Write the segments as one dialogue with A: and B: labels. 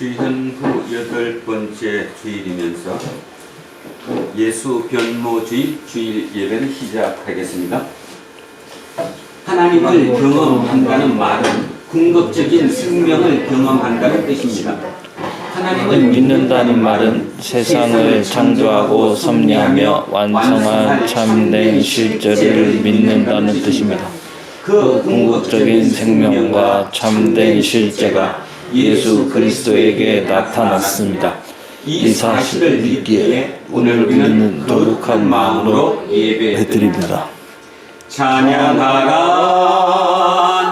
A: 주현 후 8번째 주일이면서 예수 변모주일 주일 예배를 시작하겠습니다. 하나님을 경험한다는 말은 궁극적인 생명을 경험한다는 뜻입니다.
B: 하나님을 믿는다는 말은 세상을 창조하고 섭리하며 완성한 참된 실제를 믿는다는 뜻입니다. 그 궁극적인 생명과 참된 실제가 예수 그리스도에게 나타났습니다. 이 사실을 믿기에 오늘 우리는 노력한 마음으로 예배드립니다.
A: 찬양하라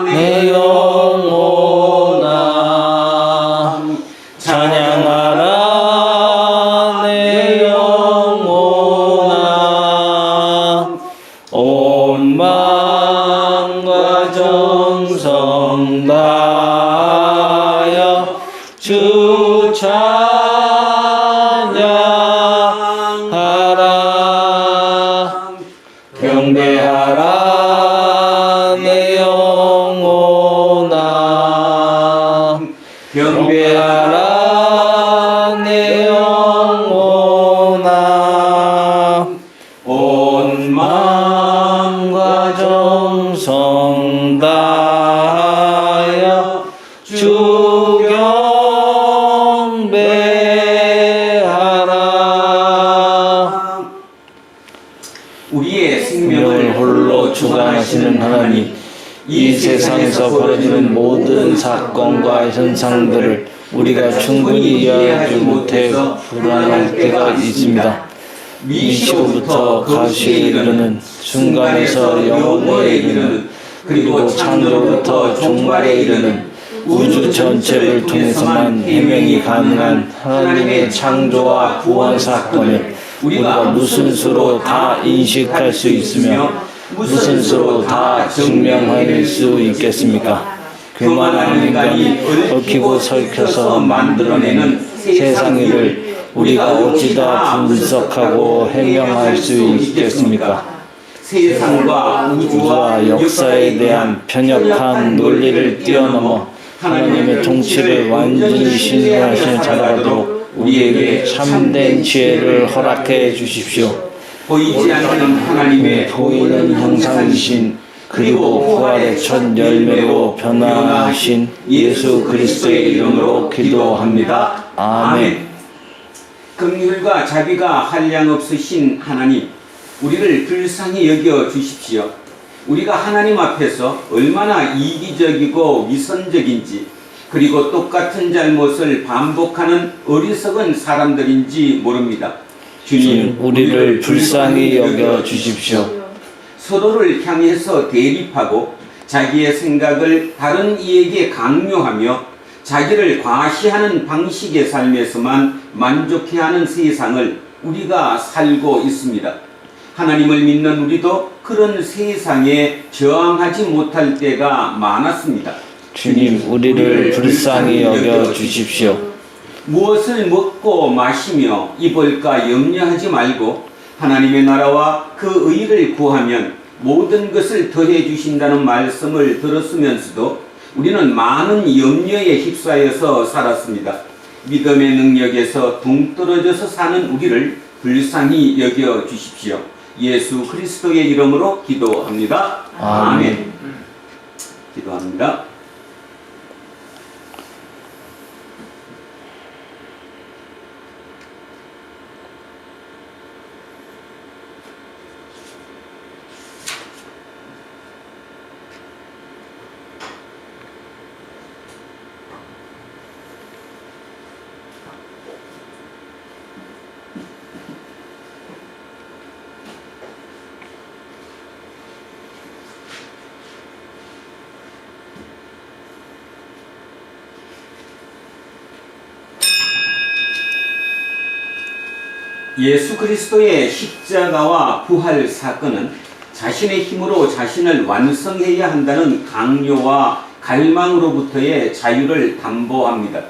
B: 내 영혼아, 찬양하라 내 영혼아, 온 마음과 정성 다하여 주 찬양하라. 경배하라 내 영혼아, 경배하라 내 영혼아, 온 마음과 정성 다하여 주 경배하라.
A: 우리의
B: 생명을 홀로 주관하시는 하나님, 이 세상에서 벌어지는 모든 사건과 현상들을 우리가 충분히 이해하지 못해서 불안할 때가 있습니다. 미시오부터 가시에 이르는, 순간에서 영원에 이르는, 그리고 창조부터 종말에 이르는 우주 전체를 통해서만 해명이 가능한 하나님의 창조와 구원 사건을 우리가 무슨 수로 다 인식할 수 있으며 무슨 수로 다 증명할 수 있겠습니까? 교만한 인간이 얽히고 설켜서 만들어내는 세상을 우리가 어찌다 분석하고 해명할 수 있겠습니까?
A: 세상과
B: 우주와 역사에 대한 편협한 논리를 뛰어넘어 하나님의 통치를 완전히 신뢰하시는 자가 되도록 우리에게 참된 지혜를 허락해 주십시오.
A: 보이지 않는 하나님의
B: 보이는 형상이신, 그리고 부활의 첫 열매로 변화하신 예수 그리스도의 이름으로 기도합니다. 아멘.
A: 긍휼과 자비가 한량없으신 하나님, 우리를 불쌍히 여겨 주십시오. 우리가 하나님 앞에서 얼마나 이기적이고 위선적인지, 그리고 똑같은 잘못을 반복하는 어리석은 사람들인지 모릅니다.
B: 주님, 우리를 불쌍히 여겨 주십시오.
A: 서로를 향해서 대립하고 자기의 생각을 다른 이에게 강요하며 자기를 과시하는 방식의 삶에서만 만족해하는 세상을 우리가 살고 있습니다. 하나님을 믿는 우리도 그런 세상에 저항하지 못할 때가 많았습니다.
B: 주님, 우리를 불쌍히 여겨 주십시오.
A: 무엇을 먹고 마시며 입을까 염려하지 말고 하나님의 나라와 그 의를 구하면 모든 것을 더해 주신다는 말씀을 들었으면서도 우리는 많은 염려에 휩싸여서 살았습니다. 믿음의 능력에서 동떨어져서 사는 우리를 불쌍히 여겨 주십시오. 예수 그리스도의 이름으로 기도합니다. 아멘. 기도합니다. 예수 그리스도의 십자가와 부활 사건은 자신의 힘으로 자신을 완성해야 한다는 강요와 갈망으로부터의 자유를 담보합니다.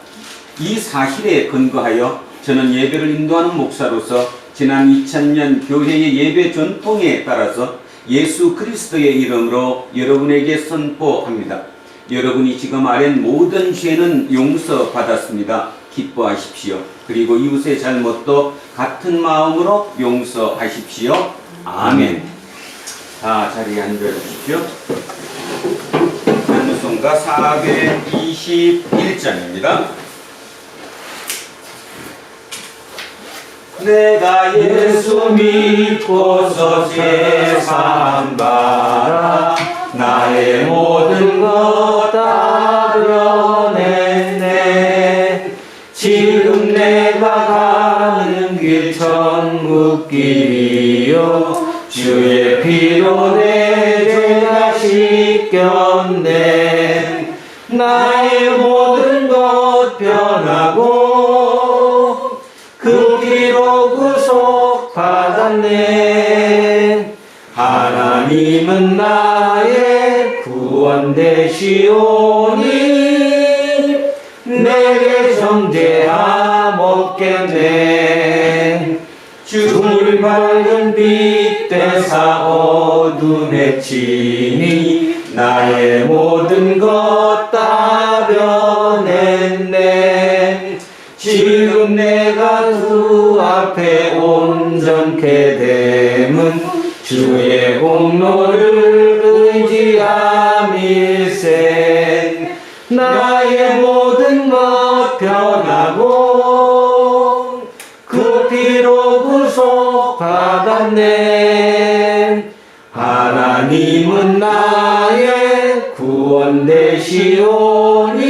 A: 이 사실에 근거하여 저는 예배를 인도하는 목사로서 지난 2000년 교회의 예배 전통에 따라서 예수 그리스도의 이름으로 여러분에게 선포합니다. 여러분이 지금 아랜 모든 죄는 용서받았습니다. 기뻐하십시오. 그리고 이웃의 잘못도 같은 마음으로 용서하십시오. 아멘. 자, 자리에 앉아주십시오. 찬송가 421장입니다. 내가 예수 믿고서 제사함 받아 나의 모든 것 다 변했네. 지금 내가 가는 길 천국길이요 주의 피로 내 죄가 씻겼네. 나의 모든 것 변하고 그 피로 구속 받았네. 하나님은 나의 구원 되시오니 내게 정죄함 없겠네. 주를 밝은 빛 되사 어둠에 치니 나의 모든 것 다 변했네. 지금 내가 주 앞에 온전케 됨은 주의 공로를 의지함일세. 나의 모든 것 변하고 그 피로 구속 받았네. 하나님은 나의 구원 되시오니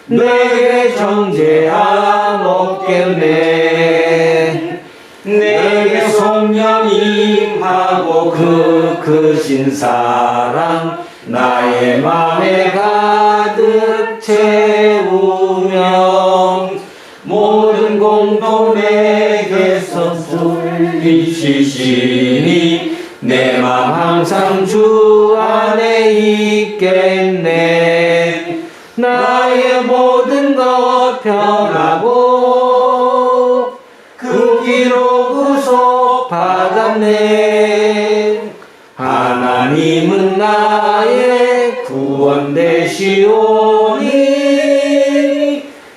A: 내게 정죄함 없겠네. 내게 성령 임하고 그 크신 사랑 나의 맘에 가득 채우며 모든 공도 내게서 쏠리시니 내 맘 항상 주 안에 있겠네. 나의 모든 것 변하고 그 피로 구속 받았네. 하나님은 나의 구원 되시오니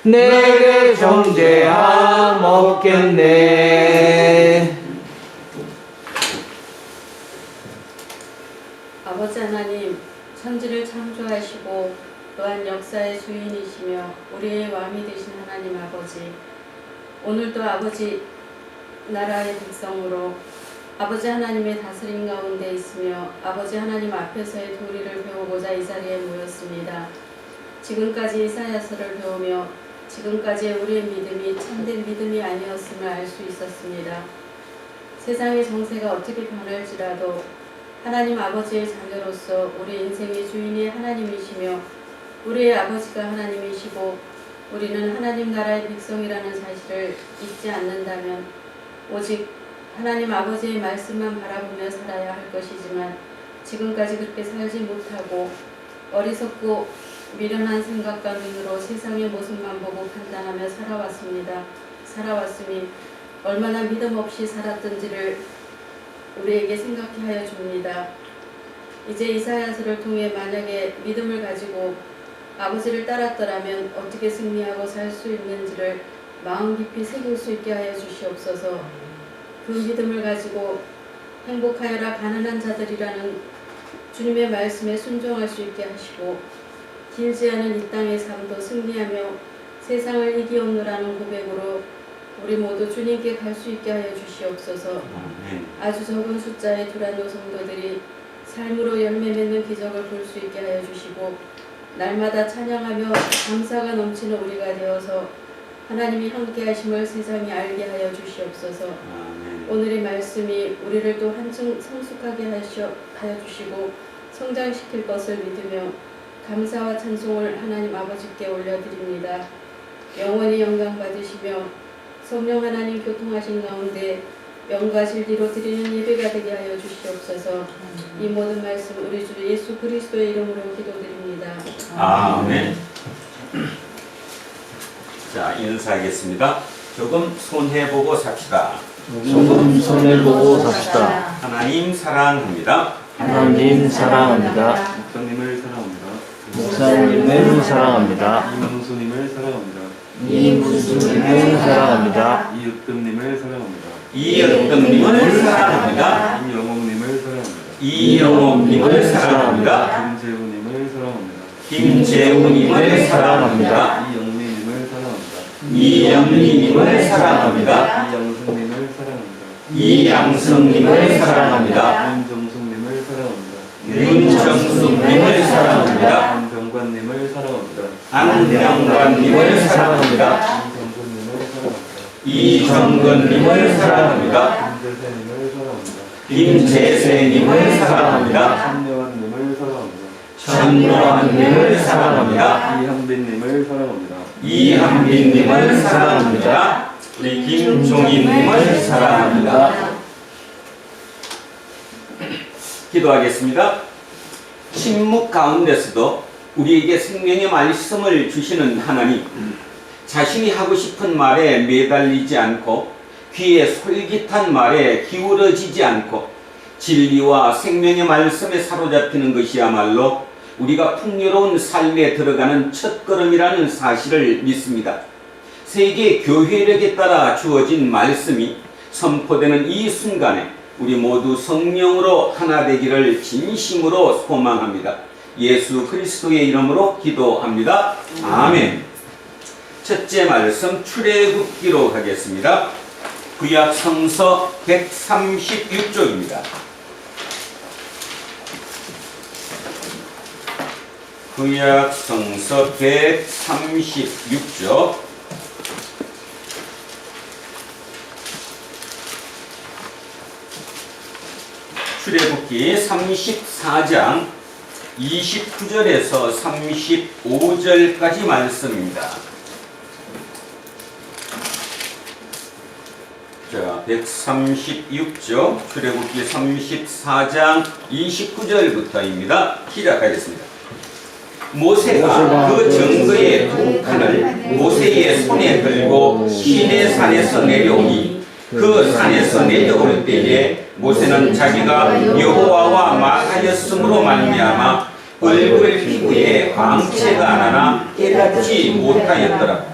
A: 내게 정죄함 없겠네.
C: 아버지 하나님, 천지를 창조하시고 또한 역사의 주인이시며 우리의 왕이 되신 하나님 아버지, 오늘도 아버지 나라의 백성으로 아버지 하나님의 다스림 가운데 있으며 아버지 하나님 앞에서의 도리를 배우고자 이 자리에 모였습니다. 지금까지 이사야서를 배우며 지금까지의 우리의 믿음이 참된 믿음이 아니었음을 알 수 있었습니다. 세상의 정세가 어떻게 변할지라도 하나님 아버지의 자녀로서 우리 인생의 주인이 하나님이시며 우리의 아버지가 하나님이시고 우리는 하나님 나라의 백성이라는 사실을 잊지 않는다면 오직 하나님 아버지의 말씀만 바라보며 살아야 할 것이지만 지금까지 그렇게 살지 못하고 어리석고 미련한 생각과 눈으로 세상의 모습만 보고 판단하며 살아왔으니 얼마나 믿음 없이 살았던지를 우리에게 생각해 하여 줍니다. 이제 이사야서를 통해 만약에 믿음을 가지고 아버지를 따랐더라면 어떻게 승리하고 살 수 있는지를 마음 깊이 새길 수 있게 하여 주시옵소서. 그 믿음을 가지고 행복하여라 가난한 자들이라는 주님의 말씀에 순종할 수 있게 하시고 길지 않은 이 땅의 삶도 승리하며 세상을 이기옵노라는 고백으로 우리 모두 주님께 갈 수 있게 하여 주시옵소서. 아주 적은 숫자의 두란노 성도들이 삶으로 열매 맺는 기적을 볼 수 있게 하여 주시고 날마다 찬양하며 감사가 넘치는 우리가 되어서 하나님이 함께 하심을 세상이 알게 하여 주시옵소서. 오늘의 말씀이 우리를 또 한층 성숙하게 하여 주시고 성장시킬 것을 믿으며 감사와 찬송을 하나님 아버지께 올려드립니다. 영원히 영광 받으시며 성령 하나님 교통하신 가운데 영과 진리로 드리는 예배가 되게 하여 주시옵소서. 이 모든 말씀 우리 주 예수 그리스도의 이름으로 기도드립니다.
A: 아멘. 자, 인사하겠습니다. 조금 손해보고 삽시다.
B: 조금 손해보고 삽시다.
A: 하나님 사랑합니다.
B: 하나님 사랑합니다.
D: 목사님을 사랑합니다.
B: 목사님을 사랑합니다.
D: 임성수님을 사랑합니다.
B: 이문수님을 사랑합니다.
D: 이윽금님을 사랑합니다.
A: 이은금님을 사랑합니다.
D: 이영옥님을 사랑합니다.
A: 이영옥님을 사랑합니다.
D: 김재우님을 사랑합니다.
A: 김재우님을 사랑합니다.
D: 이영미님을 사랑합니다.
A: 이영리님을 사랑합니다.
D: 이양승님을 사랑합니다.
A: 이양성님을 사랑합니다.
D: 윤정숙님을 사랑합니다.
A: 윤정숙님을 사랑합니다.
D: 안병관님을 사랑합니다.
A: 안병관님을 사랑합니다.
D: 이정근님을 사랑합니다.
A: 이정근님을 사랑합니다.
D: 김재세님을 사랑합니다.
A: 김재세님을 사랑합니다.
D: 천요한님을 사랑합니다.
A: 천요한님을 사랑합니다.
D: 이한빈님을 사랑합니다.
A: 이한빈님을 사랑합니다. 우리 김종인님을 사랑합니다. 기도하겠습니다. 침묵 가운데서도 우리에게 생명의 말씀을 주시는 하나님, 자신이 하고 싶은 말에 매달리지 않고 귀에 솔깃한 말에 기울어지지 않고 진리와 생명의 말씀에 사로잡히는 것이야말로 우리가 풍요로운 삶에 들어가는 첫걸음이라는 사실을 믿습니다. 세계 교회력에 따라 주어진 말씀이 선포되는 이 순간에 우리 모두 성령으로 하나 되기를 진심으로 소망합니다. 예수 그리스도의 이름으로 기도합니다. 아멘. 첫째 말씀 출애굽기로 가겠습니다. 구약 성서 136쪽입니다. 구약 성서 136쪽 출애굽기 34장 29절에서 35절까지 말씀입니다. 자, 136쪽 출애굽기 34장 29절부터입니다. 시작하겠습니다. 모세가 그 증거의 두 칸을 모세의 손에 들고 시내산에서 내려오니 그 산에서 내려올 때에 모세는 자기가 여호와와 말하였으므로 말미암아 얼굴 피부에 광채가 나나 깨닫지 못하였더라.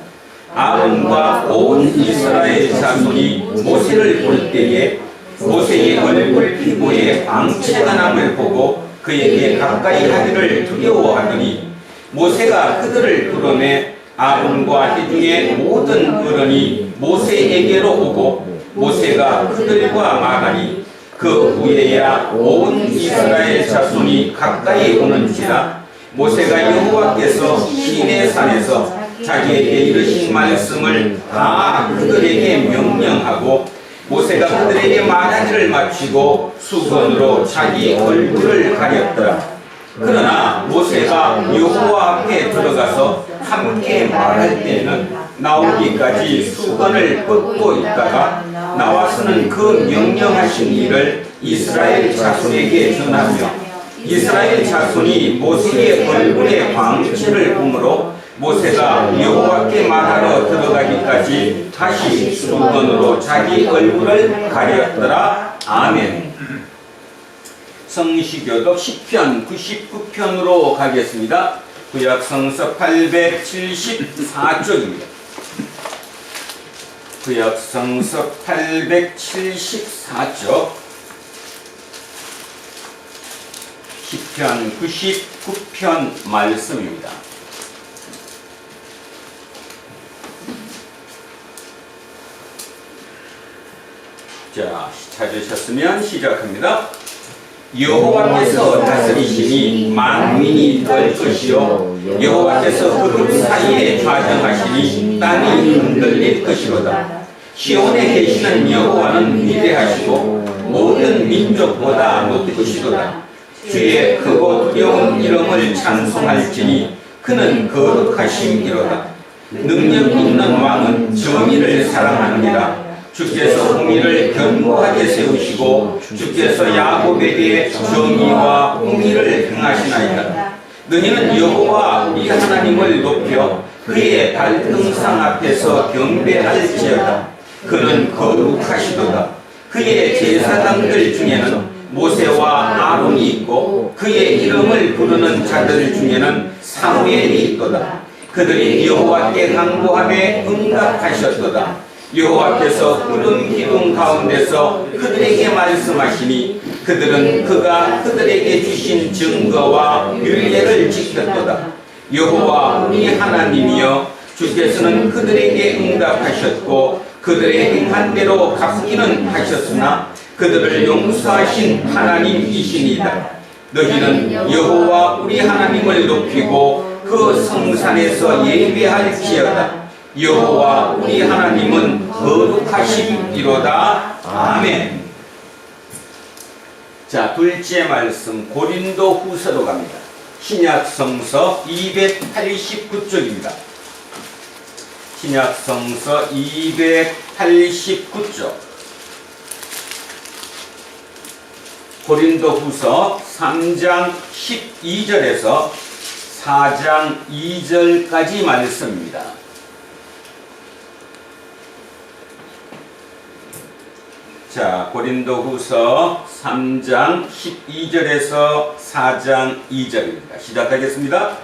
A: 아론과 온 이스라엘 자손이 모세를 볼 때에 모세의 얼굴 피부에 광채가 남을 보고 그에게 가까이 하기를 두려워하더니 모세가 그들을 부르매 아론과 회중의 모든 어른이 모세에게로 오고 모세가 그들과 말하니 그 후에야 온 이스라엘 자손이 가까이 오는지라. 모세가 여호와께서 시내산에서 자기에게 이르신 말씀을 다 그들에게 명령하고 모세가 그들에게 말하기를 마치고 수건으로 자기 얼굴을 가렸더라. 그러나 모세가 여호와 앞에 들어가서 함께 말할 때에는 나오기까지 수건을 뻗고 있다가 나와서는 그 명령하신 일을 이스라엘 자손에게 전하며 이스라엘 자손이 모세의 얼굴에 광채를 보므로 모세가 여호와께 말하러 들어가기까지 다시 수건으로 자기 얼굴을 가렸더라. 아멘. 성시교독 시편 99편으로 가겠습니다. 구약 성서 874쪽입니다. 구약 성서 874쪽 시편 99편 말씀입니다. 자, 찾으셨으면 시작합니다. 여호와께서 다스리시니 만민이 떨 것이요 여호와께서 그룹 사이에 좌정하시니 땅이 흔들릴 것이로다. 시온에 계시는 여호와는 위대하시고 모든 민족보다 높으시도다. 주의 크고 두려운 이름을 찬송할지니 그는 거룩하심이로다. 능력 있는 왕은 정의를 사랑하느니라. 주께서 공의를 견고하게 세우시고 주께서 야곱에게 정의와 공의를 행하시나이다. 너희는 여호와 우리 하나님을 높여 그의 발등상 앞에서 경배할지어다. 그는 거룩하시도다. 그의 제사장들 중에는 모세와 아론이 있고 그의 이름을 부르는 자들 중에는 사무엘이 있도다. 그들이 여호와께 간구하매 응답하셨도다. 여호와께서 구름 기둥 가운데서 그들에게 말씀하시니 그들은 그가 그들에게 주신 증거와 율례를 지켰도다. 여호와 우리 하나님이여, 주께서는 그들에게 응답하셨고 그들의 행한 대로 갚기는 하셨으나 그들을 용서하신 하나님이시니이다. 너희는 여호와 우리 하나님을 높이고 그 성산에서 예배할지어다. 여호와 우리 하나님은 거룩하심이로다. 아멘. 자, 둘째 말씀 고린도 후서로 갑니다. 신약성서 289쪽입니다. 신약성서 289쪽. 고린도 후서 3장 12절에서 4장 2절까지 말씀입니다. 자, 고린도 후서 3장 12절에서 4장 2절입니다. 시작하겠습니다.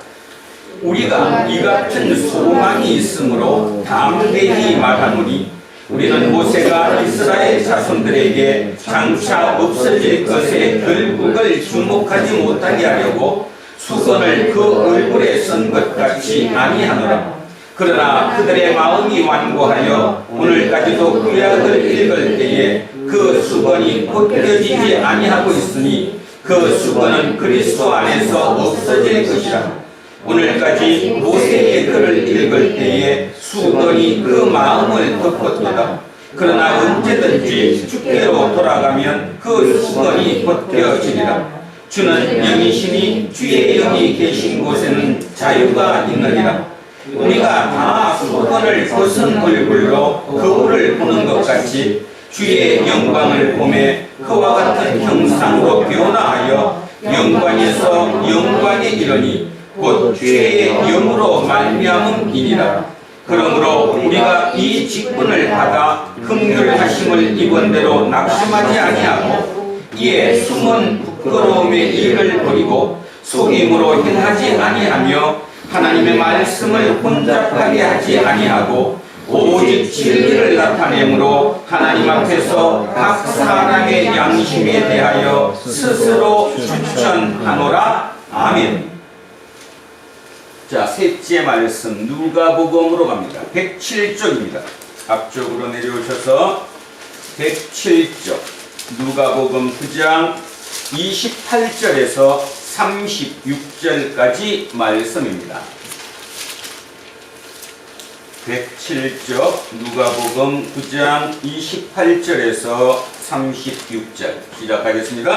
A: 우리가 이 같은 소망이 있으므로 담대히 말하노니 우리는 모세가 이스라엘 자손들에게 장차 없어질 것의 결국을 주목하지 못하게 하려고 수건을 그 얼굴에 쓴 것 같이 아니하노라. 그러나 그들의 마음이 완고하여 오늘까지도 구약을 읽을 때에 그 수건이 벗겨지지 아니하고 있으니 그 수건은 그리스도 안에서 없어질 것이라. 오늘까지 모세의 글을 읽을 때에 수건이 그 마음을 덮었도다. 그러나 언제든지 주께로 돌아가면 그 수건이 벗겨지리라. 주는 영이시니 주의 영이 계신 곳에는 자유가 있느니라. 우리가 다 수건을 벗은 얼굴로 거울을 보는 것 같이 주의 영광을 보매 그와 같은 형상으로 변화하여 영광에서 영광에 이르니 곧 주의 영으로 말미암음이니라. 그러므로 우리가 이 직분을 받아 긍휼하심을 입은 대로 낙심하지 아니하고 이에 숨은 부끄러움의 일을 버리고 속임으로 행하지 아니하며 하나님의 말씀을 혼잡하게 하지 아니하고 오직 진리를 나타내므로 하나님 앞에서 각 사람의 양심에 대하여 스스로 추천하노라. 아멘. 자, 셋째 말씀 누가복음으로 갑니다. 107쪽입니다. 앞쪽으로 내려오셔서 107쪽 누가복음 9장 28절에서 36절까지 말씀입니다. 107쪽 누가복음 9장 28절에서 36절 시작하겠습니다.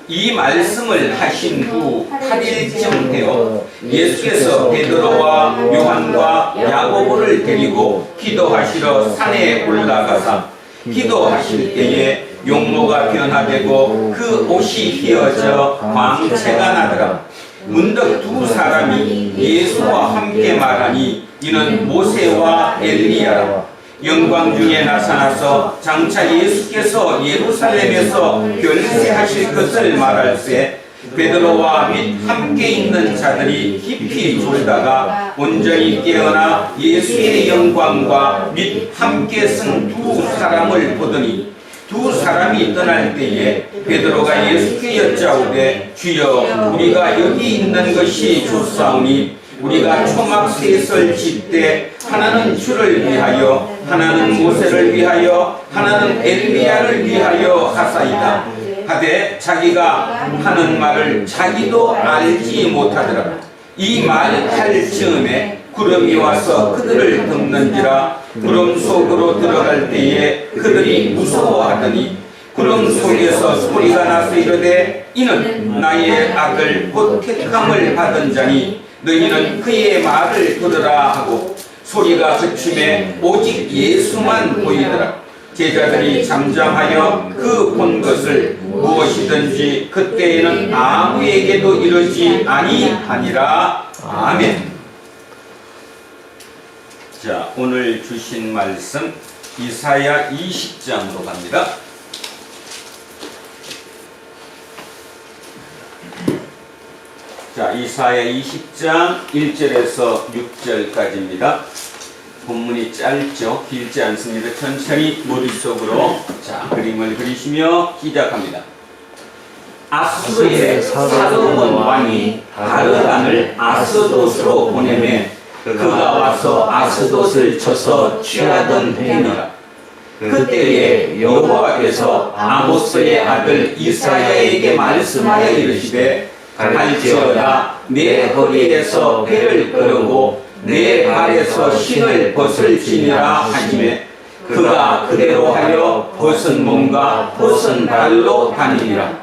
A: 이 말씀을 하신 후 8일쯤 되어 예수께서 베드로와 요한과 야고보를 데리고 기도하시러 산에 올라가사 기도하실 때에 용모가 변화되고 그 옷이 휘어져 광채가 나더라. 문득 두 사람이 예수와 함께 말하니 이는 모세와 엘리야라. 영광 중에 나타나서 장차 예수께서 예루살렘에서 결세하실 것을 말할세 베드로와 및 함께 있는 자들이 깊이 졸다가 온전히 깨어나 예수의 영광과 및 함께 쓴 두 사람을 보더니 두 사람이 떠날 때에 베드로가 예수께 여짜오되 주여 우리가 여기 있는 것이 좋사오니 우리가 초막 셋을 짓되 하나는 주를 위하여 하나는 모세를 위하여 하나는 엘리야를 위하여 하사이다 하되 자기가 하는 말을 자기도 알지 못하더라. 이 말을 할 즈음에 구름이 와서 그들을 덮는지라. 구름 속으로 들어갈 때에 그들이 무서워하더니 구름 속에서 소리가 나서 이르되 이는 나의 아들 곧 택함을 받은 자니 너희는 그의 말을 들으라 하고 소리가 그침에 오직 예수만 보이더라. 제자들이 잠잠하여 그 본 것을 무엇이든지 그때에는 아무에게도 이르지 아니하니라. 아멘. 자, 오늘 주신 말씀 이사야 20장으로 갑니다. 자, 이사야 20장 1절에서 6절까지입니다. 본문이 짧죠? 길지 않습니다. 천천히 머릿속으로 자, 그림을 그리시며 시작합니다. 아수르의 사도원 왕이 다르단을 아스돗으로 보내매 그가 와서 아스돗을 쳐서 취하던 해니라. 그때에 여호와께서 아모스의 아들 이사야에게 말씀하여 이르시되 갈지어다 내 허리에서 배를 끌고 내 발에서 신을 벗을지니라 하시매 그가 그대로 하여 벗은 몸과 벗은 발로 다니니라.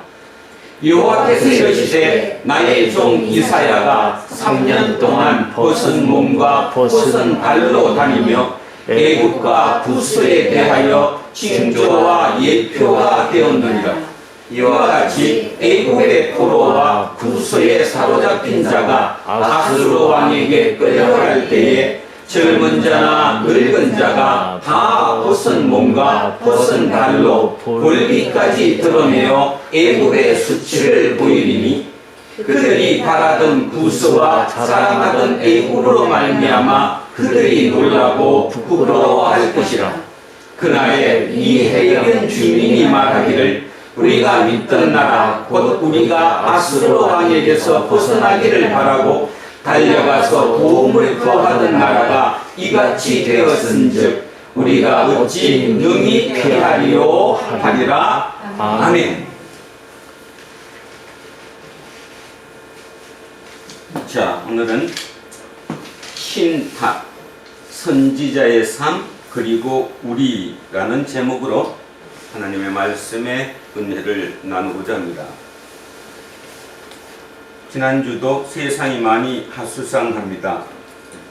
A: 여호와께서 이르시되 나의 종 이사야가 3년 동안 벗은 몸과 벗은 발로 다니며 애국과 부스에 대하여 징조와 예표가 되었느니라. 이와 같이 애국의 포로와 구스에 사로잡힌 자가 아수르 왕에게 끌려갈 때에 젊은 자나 늙은 자가 다 벗은 몸과 벗은 발로 골비까지 드러내어 애국의 수치를 보이리니 그들이 바라던 구스와 사랑하던 애국으로 말미암아 그들이 놀라고 부끄러워할 것이라. 그날에 이 해변 주민이 말하기를 우리가 믿던 나라 곧 우리가 아수르 왕에게서 벗어나기를 바라고 달려가서 도움을 구하던 나라가 이같이 되었은즉 우리가 어찌 능히 피하리요 하리라. 아멘. 자, 오늘은 신탁, 선지자의 삶, 그리고 우리라는 제목으로 하나님의 말씀에 은혜를 나누고자 합니다. 지난주도 세상이 많이 하수상합니다.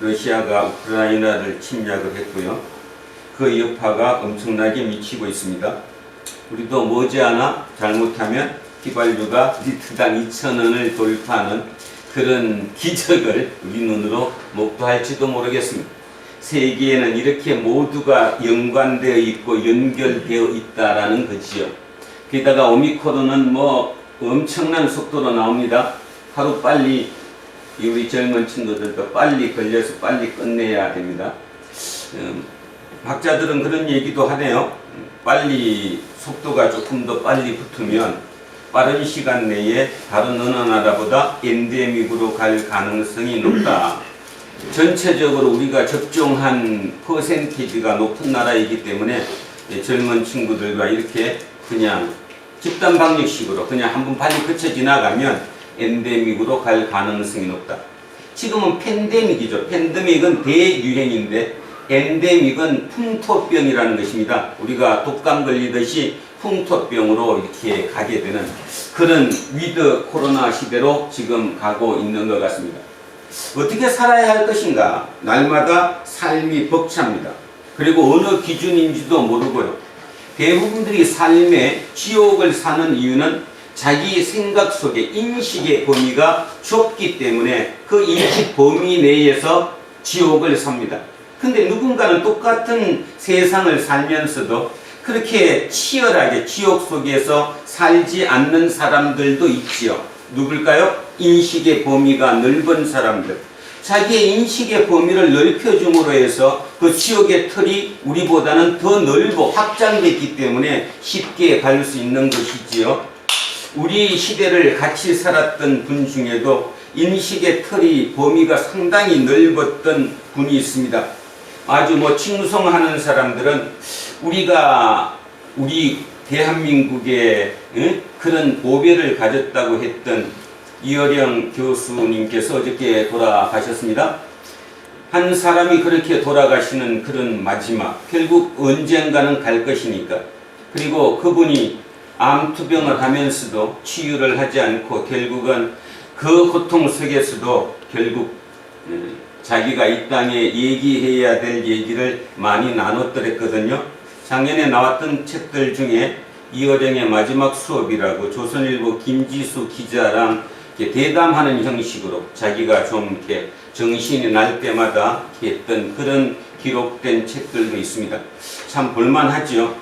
A: 러시아가 우크라이나를 침략을 했고요. 그 여파가 엄청나게 미치고 있습니다. 우리도 머지않아 잘못하면 휘발유가 리터당 2,000원을 돌파하는 그런 기적을 우리 눈으로 목도할지도 모르겠습니다. 세계에는 이렇게 모두가 연관되어 있고 연결되어 있다라는 거지요. 게다가 오미크론은 뭐 엄청난 속도로 나옵니다. 하루 빨리 우리 젊은 친구들도 빨리 걸려서 빨리 끝내야 됩니다. 학자들은 그런 얘기도 하네요. 빨리 속도가 조금 더 빨리 붙으면 빠른 시간 내에 다른 어느 나라보다 엔데믹으로 갈 가능성이 높다. 전체적으로 우리가 접종한 퍼센티지가 높은 나라이기 때문에 젊은 친구들과 이렇게 그냥 집단 방역식으로 그냥 한번 빨리 거쳐 지나가면 엔데믹으로 갈 가능성이 높다. 지금은 팬데믹이죠. 팬데믹은 대유행인데 엔데믹은 풍토병이라는 것입니다. 우리가 독감 걸리듯이 풍토병으로 이렇게 가게 되는 그런 위드 코로나 시대로 지금 가고 있는 것 같습니다. 어떻게 살아야 할 것인가? 날마다 삶이 벅찹니다. 그리고 어느 기준인지도 모르고요. 대부분들이 삶의 지옥을 사는 이유는 자기 생각 속에 인식의 범위가 좁기 때문에 그 인식 범위 내에서 지옥을 삽니다. 근데 누군가는 똑같은 세상을 살면서도 그렇게 치열하게 지옥 속에서 살지 않는 사람들도 있지요. 누굴까요? 인식의 범위가 넓은 사람들. 자기의 인식의 범위를 넓혀줌으로 해서 그 지옥의 틀이 우리보다는 더 넓어 확장됐기 때문에 쉽게 갈 수 있는 것이지요. 우리 시대를 같이 살았던 분 중에도 인식의 틀이 범위가 상당히 넓었던 분이 있습니다. 아주 뭐 칭송하는 사람들은 우리 대한민국에 그런 보배를 가졌다고 했던 이어령 교수님께서 어저께 돌아가셨습니다. 한 사람이 그렇게 돌아가시는 그런 마지막, 결국 언젠가는 갈 것이니까. 그리고 그분이 암투병을 하면서도 치유를 하지 않고 결국은 그 고통 속에서도 결국 자기가 이 땅에 얘기해야 될 얘기를 많이 나눴더랬거든요. 작년에 나왔던 책들 중에 이어령의 마지막 수업이라고 조선일보 김지수 기자랑 이렇게 대담하는 형식으로 자기가 좀 이렇게 정신이 날 때마다 했던 그런 기록된 책들도 있습니다. 참 볼만하죠.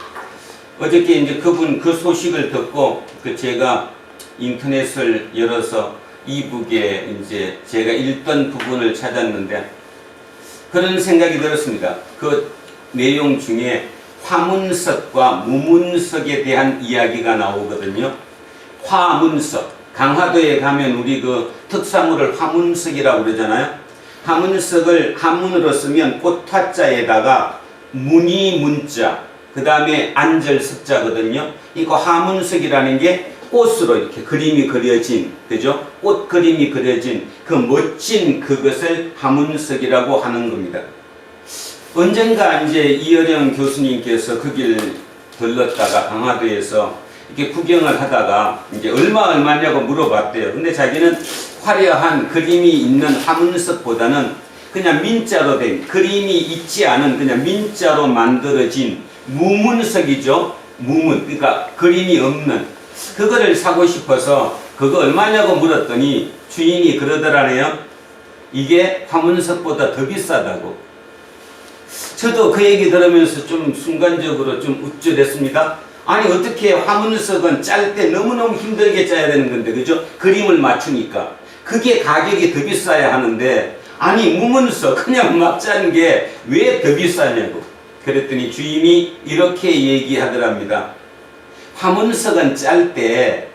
A: 어저께 이제 그분 그 소식을 듣고 제가 인터넷을 열어서 이북에 이제 제가 읽던 부분을 찾았는데 그런 생각이 들었습니다. 그 내용 중에 화문석과 무문석에 대한 이야기가 나오거든요. 화문석, 강화도에 가면 우리 그 특산물을 화문석이라고 그러잖아요. 화문석을 한문으로 쓰면 꽃화자에다가 문이 문자, 그 다음에 안절석자거든요. 이거 화문석이라는 게 꽃으로 이렇게 그림이 그려진, 그죠? 꽃 그림이 그려진 그 멋진 그것을 화문석이라고 하는 겁니다. 언젠가 이제 이어령 교수님께서 그 길 들렀다가 강화도에서 이렇게 구경을 하다가 이제 얼마냐고 물어봤대요. 근데 자기는 화려한 그림이 있는 화문석보다는 그냥 민자로 된, 그림이 있지 않은 그냥 민자로 만들어진 무문석이죠. 무문, 그러니까 그림이 없는 그거를 사고 싶어서 그거 얼마냐고 물었더니 주인이 그러더라네요. 이게 화문석보다 더 비싸다고. 저도 그 얘기 들으면서 좀 순간적으로 좀 우쭐했습니다. 아니 어떻게 화문석은 짤 때 너무너무 힘들게 짜야 되는 건데, 그죠? 그림을 맞추니까 그게 가격이 더 비싸야 하는데, 아니 무문석 그냥 막 짜는 게 왜 더 비싸냐고. 그랬더니 주인이 이렇게 얘기하더랍니다. 화문석은 짤 때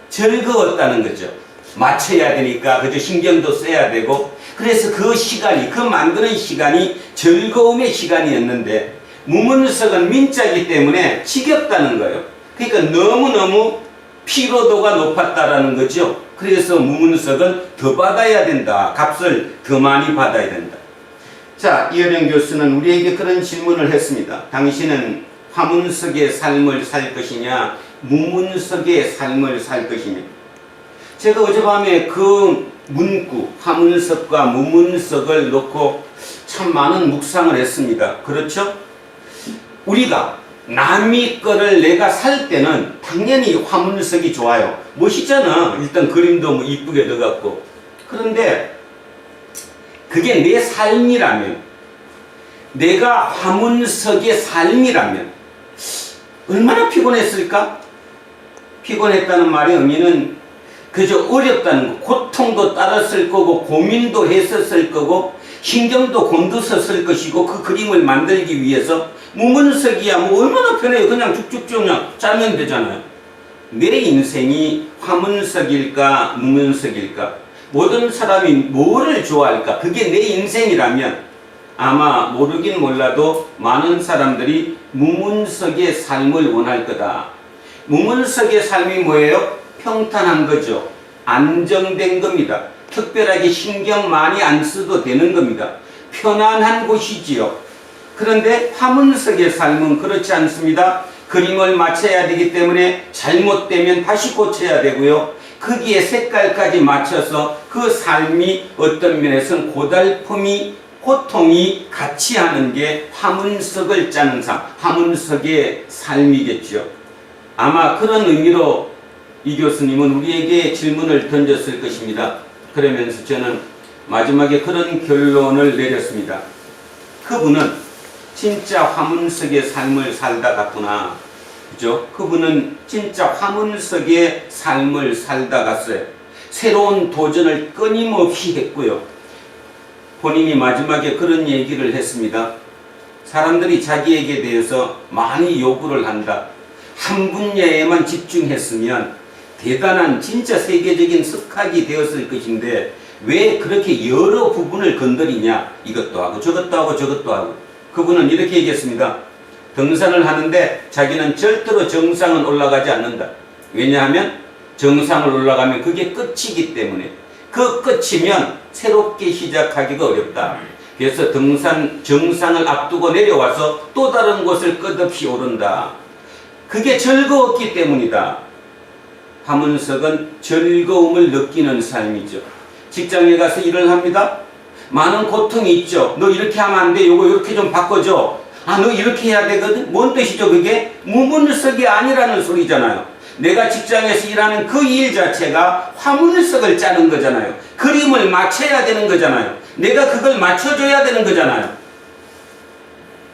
A: 즐거웠다는 거죠. 맞춰야 되니까, 그죠? 신경도 써야 되고, 그래서 그 시간이, 그 만드는 시간이 즐거움의 시간이었는데, 무문석은 민자이기 때문에 지겹다는 거예요. 그러니까 너무너무 피로도가 높았다라는 거죠. 그래서 무문석은 더 받아야 된다. 값을 더 많이 받아야 된다. 자, 이어령 교수는 우리에게 그런 질문을 했습니다. 당신은 화문석의 삶을 살 것이냐, 무문석의 삶을 살 것이냐. 제가 어젯밤에 그 문구, 화문석과 무문석을 놓고 참 많은 묵상을 했습니다. 그렇죠? 우리가 남의 거를 내가 살 때는 당연히 화문석이 좋아요. 멋있잖아. 일단 그림도 뭐 이쁘게 넣어갖고. 그런데 그게 내 삶이라면, 내가 화문석의 삶이라면 얼마나 피곤했을까? 피곤했다는 말의 의미는 그저 어렵다는 거, 고통도 따랐을 거고, 고민도 했었을 거고, 신경도 곤두섰을 것이고, 그 그림을 만들기 위해서 무문석이야 뭐 얼마나 편해요. 그냥 쭉쭉쭉 그냥 짜면 되잖아요. 내 인생이 화문석일까 무문석일까? 모든 사람이 뭐를 좋아할까? 그게 내 인생이라면 아마 모르긴 몰라도 많은 사람들이 무문석의 삶을 원할 거다. 무문석의 삶이 뭐예요? 평탄한 거죠. 안정된 겁니다. 특별하게 신경 많이 안 써도 되는 겁니다. 편안한 곳이지요. 그런데 화문석의 삶은 그렇지 않습니다. 그림을 맞춰야 되기 때문에 잘못되면 다시 고쳐야 되고요. 거기에 색깔까지 맞춰서 그 삶이 어떤 면에서는 고달픔이, 고통이 같이 하는 게 화문석을 짜는 삶, 화문석의 삶이겠죠. 아마 그런 의미로 이 교수님은 우리에게 질문을 던졌을 것입니다. 그러면서 저는 마지막에 그런 결론을 내렸습니다. 그분은 진짜 화문석의 삶을 살다 갔구나. 그죠? 그분은 진짜 화문석의 삶을 살다 갔어요. 새로운 도전을 끊임없이 했고요. 본인이 마지막에 그런 얘기를 했습니다. 사람들이 자기에게 대해서 많이 요구를 한다. 한 분야에만 집중했으면 대단한 진짜 세계적인 석학이 되었을 것인데 왜 그렇게 여러 부분을 건드리냐. 이것도 하고 저것도 하고 저것도 하고. 그분은 이렇게 얘기했습니다. 등산을 하는데 자기는 절대로 정상은 올라가지 않는다. 왜냐하면 정상을 올라가면 그게 끝이기 때문에, 그 끝이면 새롭게 시작하기가 어렵다. 그래서 정상을 앞두고 내려와서 또 다른 곳을 끝없이 오른다. 그게 즐거웠기 때문이다. 화문석은 즐거움을 느끼는 삶이죠. 직장에 가서 일을 합니다. 많은 고통이 있죠. 너 이렇게 하면 안 돼. 요거 이렇게 좀 바꿔줘. 아, 너 이렇게 해야 되거든. 뭔 뜻이죠 그게? 무문석이 아니라는 소리잖아요. 내가 직장에서 일하는 그 일 자체가 화문석을 짜는 거잖아요. 그림을 맞춰야 되는 거잖아요. 내가 그걸 맞춰줘야 되는 거잖아요.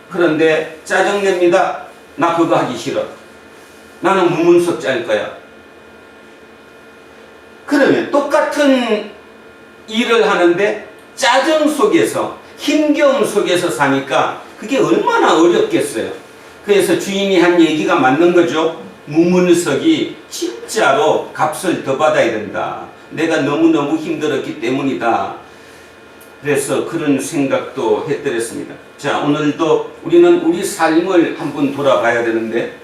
A: 그런데 짜증냅니다. 나 그거 하기 싫어. 나는 무문석 짤 거야. 그러면 똑같은 똑같은 일을 하는데 짜증 속에서, 힘겨움 속에서 사니까 그게 얼마나 어렵겠어요. 그래서 주인이 한 얘기가 맞는 거죠. 무문석이 진짜로 값을 더 받아야 된다. 내가 너무너무 힘들었기 때문이다. 그래서 그런 생각도 해드렸습니다. 자, 오늘도 우리는 우리 삶을 한번 돌아봐야 되는데,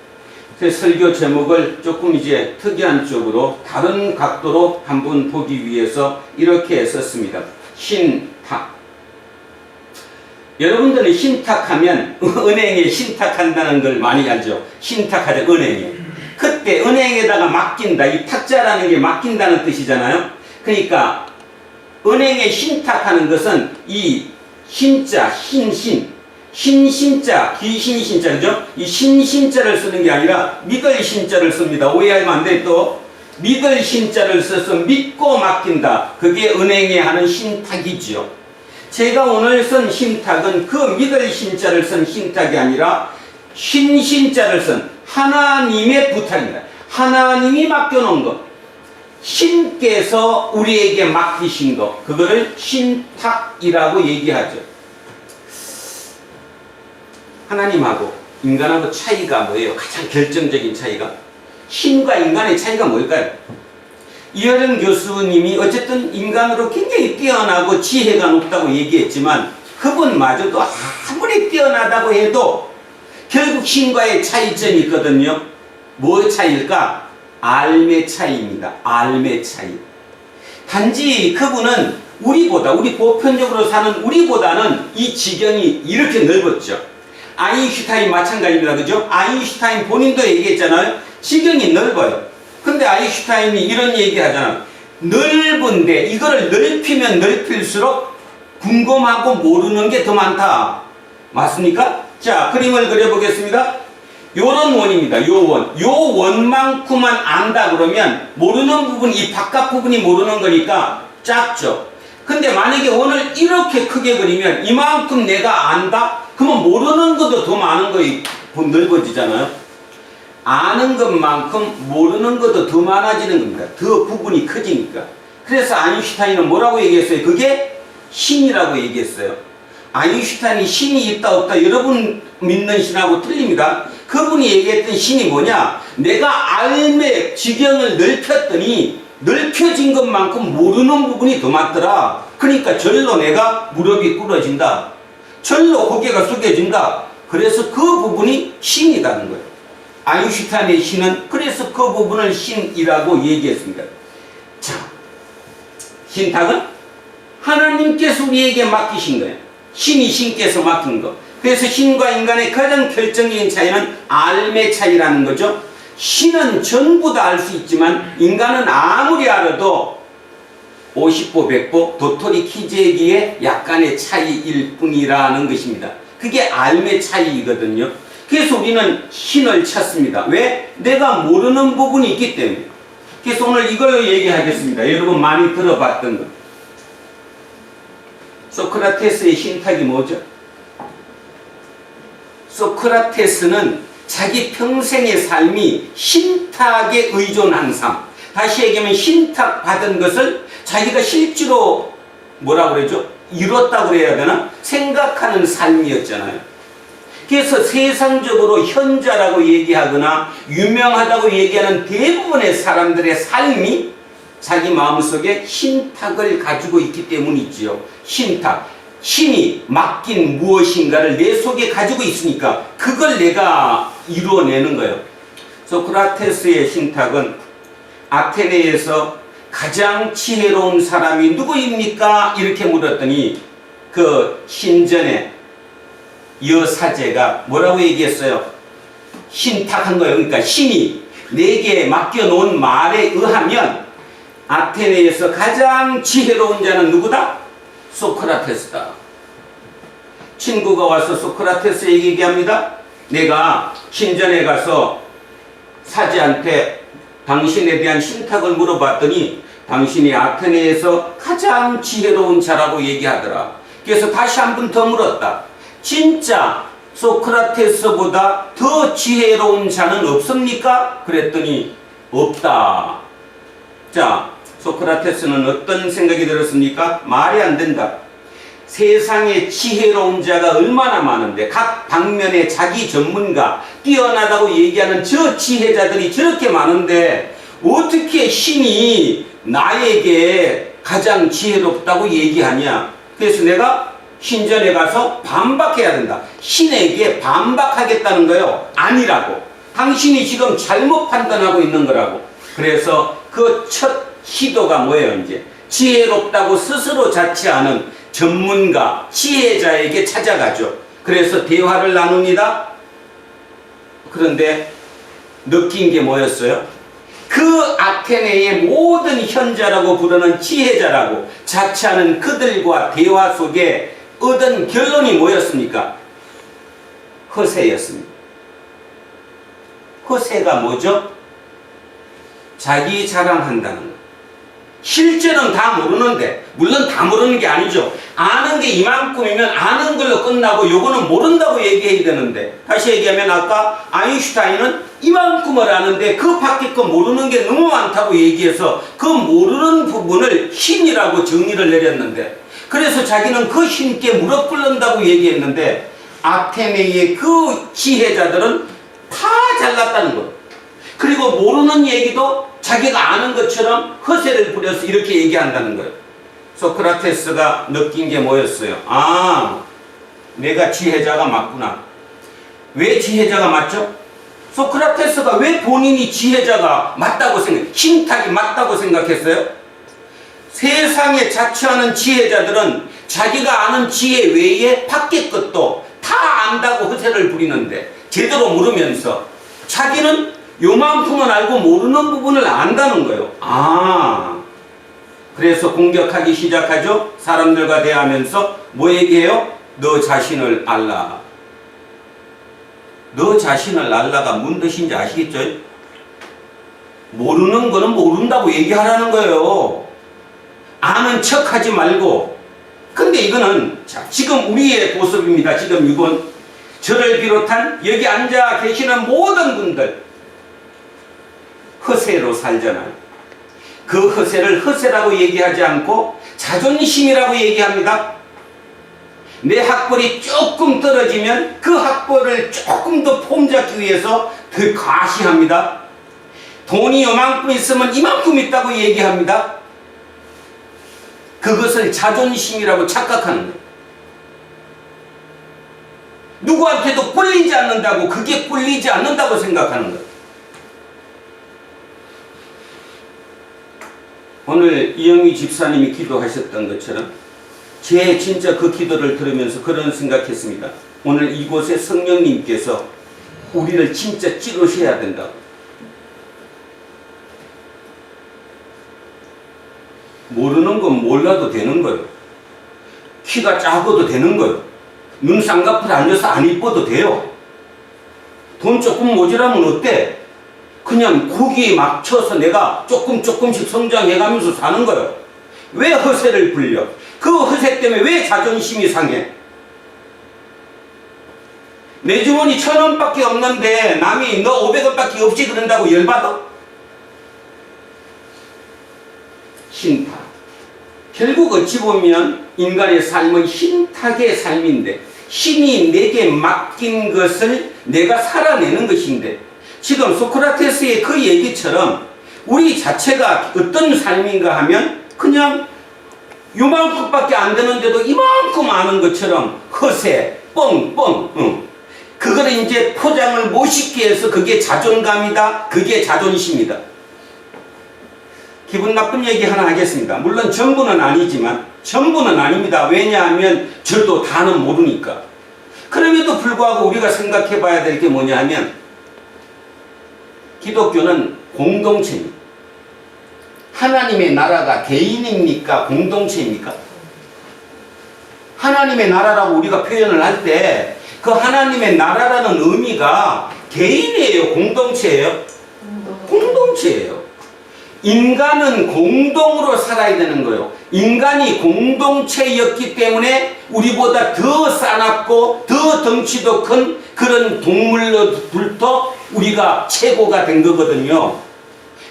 A: 제 설교 제목을 조금 이제 특이한 쪽으로 다른 각도로 한번 보기 위해서 이렇게 썼습니다. 신탁. 여러분들은 신탁하면 은행에 신탁한다는 걸 많이 알죠. 신탁하죠, 은행에. 그때 은행에다가 맡긴다. 이 탁자라는 게 맡긴다는 뜻이잖아요. 그러니까 은행에 신탁하는 것은 이 신자, 신신자, 귀신 신자, 그죠? 이 신신자를 쓰는 게 아니라 믿을 신자를 씁니다. 오해하면 안 돼. 또 믿을 신자를 써서 믿고 맡긴다. 그게 은행에 하는 신탁이지요. 제가 오늘 쓴 신탁은 그 믿을 신자를 쓴 신탁이 아니라 신신자를 쓴 하나님의 부탁입니다. 하나님이 맡겨놓은 것, 신께서 우리에게 맡기신 것, 그거를 신탁이라고 얘기하죠. 하나님하고 인간하고 차이가 뭐예요? 가장 결정적인 차이가? 신과 인간의 차이가 뭘까요? 이혜령 교수님이 어쨌든 인간으로 굉장히 뛰어나고 지혜가 높다고 얘기했지만 그분마저도 아무리 뛰어나다고 해도 결국 신과의 차이점이 있거든요. 뭐 차이일까? 알매 차이입니다. 알매 차이. 단지 그분은 우리보다, 우리 보편적으로 사는 우리보다는 이 지경이 이렇게 넓었죠. 아인슈타인 마찬가지입니다. 그죠? 아인슈타인 본인도 얘기했잖아요. 지경이 넓어요. 근데 아인슈타인이 이런 얘기 하잖아. 넓은데 이거를 넓히면 넓힐수록 궁금하고 모르는 게 더 많다. 맞습니까? 자, 그림을 그려보겠습니다. 요런 원입니다. 요 원. 요 원만큼만 안다 그러면 모르는 부분이, 이 바깥 부분이 모르는 거니까 작죠. 근데 만약에 원을 이렇게 크게 그리면 이만큼 내가 안다? 그러면 모르는 것도 더 많은 거이 넓어지잖아요. 아는 것만큼 모르는 것도 더 많아지는 겁니다. 더 부분이 커지니까. 그래서 아인슈타인은 뭐라고 얘기했어요? 그게 신이라고 얘기했어요. 아인슈타인이 신이 있다 없다 여러분 믿는 신하고 틀립니다. 그분이 얘기했던 신이 뭐냐? 내가 알매 지경을 넓혔더니 넓혀진 것만큼 모르는 부분이 더 많더라. 그러니까 절로 내가 무릎이 꿇어진다. 절로 고개가 숙여진다. 그래서 그 부분이 신이라는 거예요. 아인슈타인의 신은 그래서 그 부분을 신이라고 얘기했습니다. 자, 신탁은 하나님께서 우리에게 맡기신 거예요. 신이 신께서 맡긴 거. 그래서 신과 인간의 가장 결정적인 차이는 알매 차이라는 거죠. 신은 전부 다 알 수 있지만 인간은 아무리 알아도 50보 100보 도토리 키재기의 약간의 차이일 뿐이라는 것입니다. 그게 알매 차이이거든요. 그래서 우리는 신을 찾습니다. 왜? 내가 모르는 부분이 있기 때문에. 그래서 오늘 이걸 얘기하겠습니다. 여러분 많이 들어봤던 것. 소크라테스의 신탁이 뭐죠? 소크라테스는 자기 평생의 삶이 신탁에 의존한 삶. 다시 얘기하면 신탁 받은 것을 자기가 실제로 뭐라고 그러죠? 이뤘다고 그래야 되나? 생각하는 삶이었잖아요. 그래서 세상적으로 현자라고 얘기하거나 유명하다고 얘기하는 대부분의 사람들의 삶이 자기 마음속에 신탁을 가지고 있기 때문이지요. 신탁. 신이 맡긴 무엇인가를 내 속에 가지고 있으니까 그걸 내가 이루어내는 거예요. 소크라테스의 신탁은 아테네에서 가장 지혜로운 사람이 누구입니까? 이렇게 물었더니 그 신전에 여사제가 뭐라고 얘기했어요? 신탁한 거예요. 그러니까 신이 내게 맡겨놓은 말에 의하면 아테네에서 가장 지혜로운 자는 누구다? 소크라테스다. 친구가 와서 소크라테스에게 얘기합니다. 내가 신전에 가서 사제한테 당신에 대한 신탁을 물어봤더니 당신이 아테네에서 가장 지혜로운 자라고 얘기하더라. 그래서 다시 한 번 더 물었다. 진짜 소크라테스보다 더 지혜로운 자는 없습니까? 그랬더니 없다. 자, 소크라테스는 어떤 생각이 들었습니까? 말이 안 된다. 세상에 지혜로운 자가 얼마나 많은데 각 방면에 자기 전문가 뛰어나다고 얘기하는 저 지혜자들이 저렇게 많은데 어떻게 신이 나에게 가장 지혜롭다고 얘기하냐. 그래서 내가 신전에 가서 반박해야 된다. 신에게 반박하겠다는 거요. 아니라고. 당신이 지금 잘못 판단하고 있는 거라고. 그래서 그 첫 시도가 뭐예요? 이제 지혜롭다고 스스로 자처하는 전문가, 지혜자에게 찾아가죠. 그래서 대화를 나눕니다. 그런데 느낀 게 뭐였어요? 그 아테네의 모든 현자라고 부르는 지혜자라고 자처하는 그들과 대화 속에 얻은 결론이 뭐였습니까? 허세였습니다. 허세가 뭐죠? 자기 자랑한다는 거. 실제는 다 모르는데, 물론 다 모르는 게 아니죠. 아는 게 이만큼이면 아는 걸로 끝나고 요거는 모른다고 얘기해야 되는데, 다시 얘기하면 아까 아인슈타인은 이만큼을 아는데 그 밖에 거 모르는 게 너무 많다고 얘기해서 그 모르는 부분을 신이라고 정의를 내렸는데, 그래서 자기는 그 신께 무릎 꿇는다고 얘기했는데, 아테네의 그 지혜자들은 다 잘났다는 것. 그리고 모르는 얘기도 자기가 아는 것처럼 허세를 부려서 이렇게 얘기한다는 거예요. 소크라테스가 느낀 게 뭐였어요? 아, 내가 지혜자가 맞구나. 왜 지혜자가 맞죠? 소크라테스가 왜 본인이 지혜자가 맞다고 신탁이 맞다고 생각했어요? 세상에 자처하는 지혜자들은 자기가 아는 지혜 외에 밖의 것도 다 안다고 허세를 부리는데 제대로 물으면서 자기는 요만큼은 알고 모르는 부분을 안다는 거예요. 아, 그래서 공격하기 시작하죠. 사람들과 대하면서 뭐 얘기해요? 너 자신을 알라. 너 자신을 알라가 뭔 뜻인지 아시겠죠? 모르는 거는 모른다고 얘기하라는 거예요. 아는 척하지 말고. 근데 이거는 자, 지금 우리의 모습입니다. 지금 이건 저를 비롯한 여기 앉아 계시는 모든 분들 허세로 살잖아요. 그 허세를 허세라고 얘기하지 않고 자존심이라고 얘기합니다. 내 학벌이 조금 떨어지면 그 학벌을 조금 더 폼잡기 위해서 더 과시합니다. 돈이 요만큼 있으면 이만큼 있다고 얘기합니다. 그것을 자존심이라고 착각하는 거예요. 누구한테도 꿀리지 않는다고, 그게 꿀리지 않는다고 생각하는 거예요. 오늘 이영희 집사님이 기도하셨던 것처럼 제 진짜 그 기도를 들으면서 그런 생각했습니다. 오늘 이곳에 성령님께서 우리를 진짜 찌르셔야 된다고. 모르는 건 몰라도 되는 거예요. 키가 작아도 되는 거예요. 눈 쌍꺼풀 앉아서 안 이뻐도 돼요. 돈 조금 모자라면 어때? 그냥 거기에 맞춰서 내가 조금씩 성장해가면서 사는 거예요. 왜 허세를 불려? 그 허세 때문에 왜 자존심이 상해? 내 주머니 1,000원밖에 없는데 남이 너 500원밖에 없지 그런다고 열받아? 신탁. 결국 어찌 보면 인간의 삶은 신탁의 삶인데 신이 내게 맡긴 것을 내가 살아내는 것인데 지금 소크라테스의 그 얘기처럼 우리 자체가 어떤 삶인가 하면 그냥 요만큼밖에 안 되는데도 이만큼 아는 것처럼 허세, 뻥. 그거를 이제 포장을 멋있게 해서 그게 자존감이다. 그게 자존심이다. 기분 나쁜 얘기 하나 하겠습니다. 물론 전부는 아니지만 전부는 아닙니다. 왜냐하면 저도 다는 모르니까. 그럼에도 불구하고 우리가 생각해 봐야 될 게 뭐냐 하면 기독교는 공동체입니다. 하나님의 나라가 개인입니까? 공동체입니까? 하나님의 나라라고 우리가 표현을 할 때 그 하나님의 나라라는 의미가 개인이에요? 공동체예요? 공동체예요. 인간은 공동으로 살아야 되는 거예요. 인간이 공동체였기 때문에 우리보다 더 싸납고 더 덩치도 큰 그런 동물로부터 우리가 최고가 된 거거든요.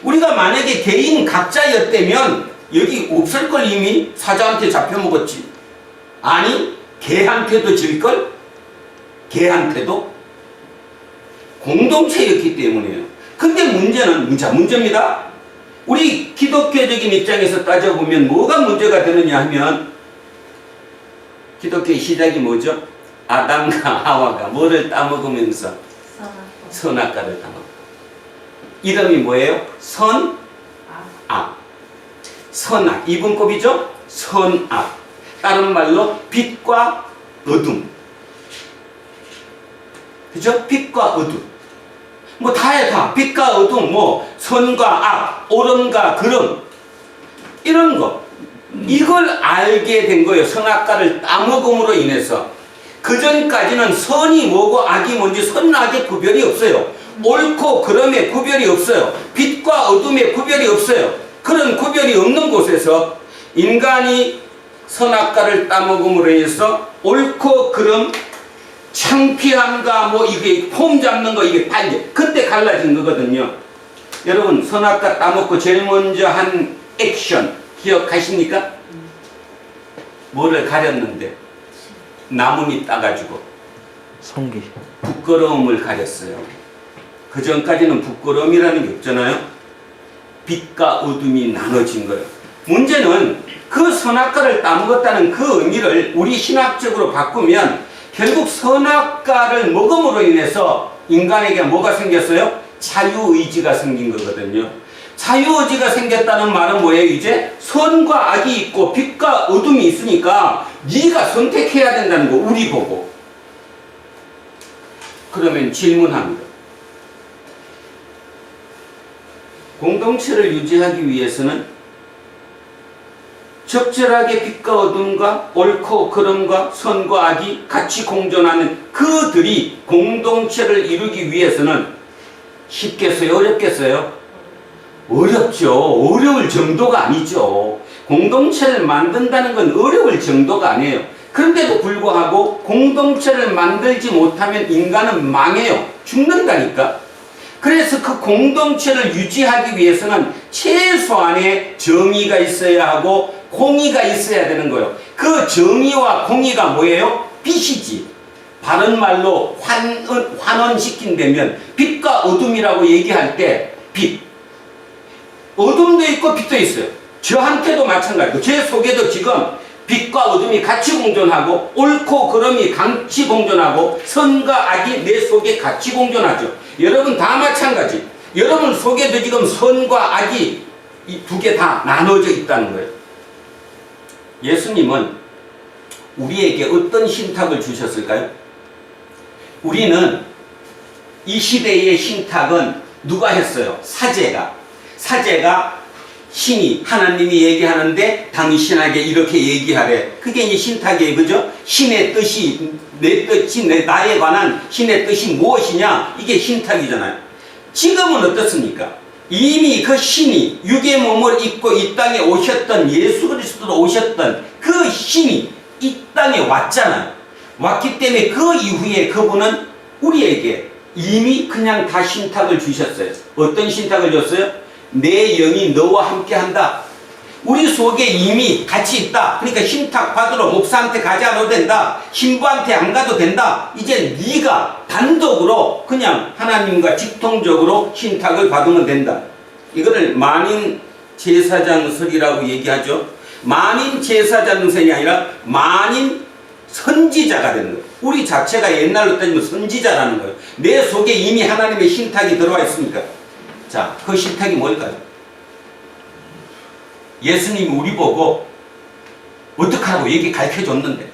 A: 우리가 만약에 개인 각자였다면 여기 없을 걸 이미 사자한테 잡혀먹었지. 아니, 개한테도 질걸? 개한테도? 공동체였기 때문이에요. 근데 문제입니다. 우리 기독교적인 입장에서 따져보면 뭐가 문제가 되느냐 하면 기독교의 시작이 뭐죠? 아담과 하와가 뭐를 따먹으면서 선악과를 따먹고 이름이 뭐예요? 선악. 선악. 이분법이죠? 선악. 다른 말로 빛과 어둠. 그죠? 빛과 어둠. 뭐 다해 다. 빛과 어둠, 뭐 선과 악, 옳음과 그름 이런 거. 이걸 알게 된 거예요. 선악과를 따먹음으로 인해서. 그 전까지는 선이 뭐고 악이 뭔지 선악의 구별이 없어요. 옳고 그름의 구별이 없어요. 빛과 어둠의 구별이 없어요. 그런 구별이 없는 곳에서 인간이 선악과를 따먹음으로 인해서 옳고 그름, 창피함과 뭐 이게 폼 잡는 거 이게 다 이제 그때 갈라진 거거든요. 여러분 선악과 따먹고 제일 먼저 한 액션 기억하십니까? 뭐를 가렸는데 나뭇잎 따가지고
B: 성기.
A: 부끄러움을 가렸어요. 그 전까지는 부끄러움이라는 게 없잖아요. 빛과 어둠이 나눠진 거예요. 문제는 그 선악과를 따먹었다는 그 의미를 우리 신학적으로 바꾸면 결국 선악과를 먹음으로 인해서 인간에게 뭐가 생겼어요? 자유의지가 생긴 거거든요. 자유의지가 생겼다는 말은 뭐예요? 이제 선과 악이 있고 빛과 어둠이 있으니까 네가 선택해야 된다는 거 우리 보고. 그러면 질문합니다. 공동체를 유지하기 위해서는 적절하게 빛과 어둠과 옳고 그름과 선과 악이 같이 공존하는 그들이 공동체를 이루기 위해서는 쉽겠어요? 어렵겠어요? 어렵죠. 어려울 정도가 아니죠. 공동체를 만든다는 건 어려울 정도가 아니에요. 그런데도 불구하고 공동체를 만들지 못하면 인간은 망해요. 죽는다니까. 그래서 그 공동체를 유지하기 위해서는 최소한의 정의가 있어야 하고 공의가 있어야 되는 거예요. 그 정의와 공의가 뭐예요? 빛이지. 바른 말로 환원시킨다면 빛과 어둠이라고 얘기할 때 빛. 어둠도 있고 빛도 있어요. 저한테도 마찬가지고 제 속에도 지금 빛과 어둠이 같이 공존하고 옳고 그름이 같이 공존하고 선과 악이 내 속에 같이 공존하죠. 여러분 다 마찬가지. 여러분 속에도 지금 선과 악이 이 두 개 다 나눠져 있다는 거예요. 예수님은 우리에게 어떤 신탁을 주셨을까요? 우리는 이 시대의 신탁은 누가 했어요? 사제가 신이 하나님이 얘기하는데 당신에게 이렇게 얘기하래. 그게 이제 신탁이에요. 그죠? 신의 뜻이 내 뜻이 나에 관한 신의 뜻이 무엇이냐? 이게 신탁이잖아요. 지금은 어떻습니까? 이미 그 신이 육의 몸을 입고 이 땅에 오셨던 예수 그리스도로 오셨던 그 신이 이 땅에 왔잖아요. 왔기 때문에 그 이후에 그분은 우리에게 이미 그냥 다 신탁을 주셨어요. 어떤 신탁을 줬어요? 내 영이 너와 함께 한다. 우리 속에 이미 같이 있다. 그러니까 신탁 받으러 목사한테 가지 않아도 된다. 신부한테 안 가도 된다. 이제 네가 단독으로 그냥 하나님과 직통적으로 신탁을 받으면 된다. 이거를 만인 제사장설이라고 얘기하죠. 만인 제사장설이 아니라 만인 선지자가 되는 거예요. 우리 자체가 옛날로 따지면 선지자라는 거예요. 내 속에 이미 하나님의 신탁이 들어와 있으니까. 자, 그 신탁이 뭘까요? 예수님이 우리 보고 어떡하라고 얘기 가르쳐줬는데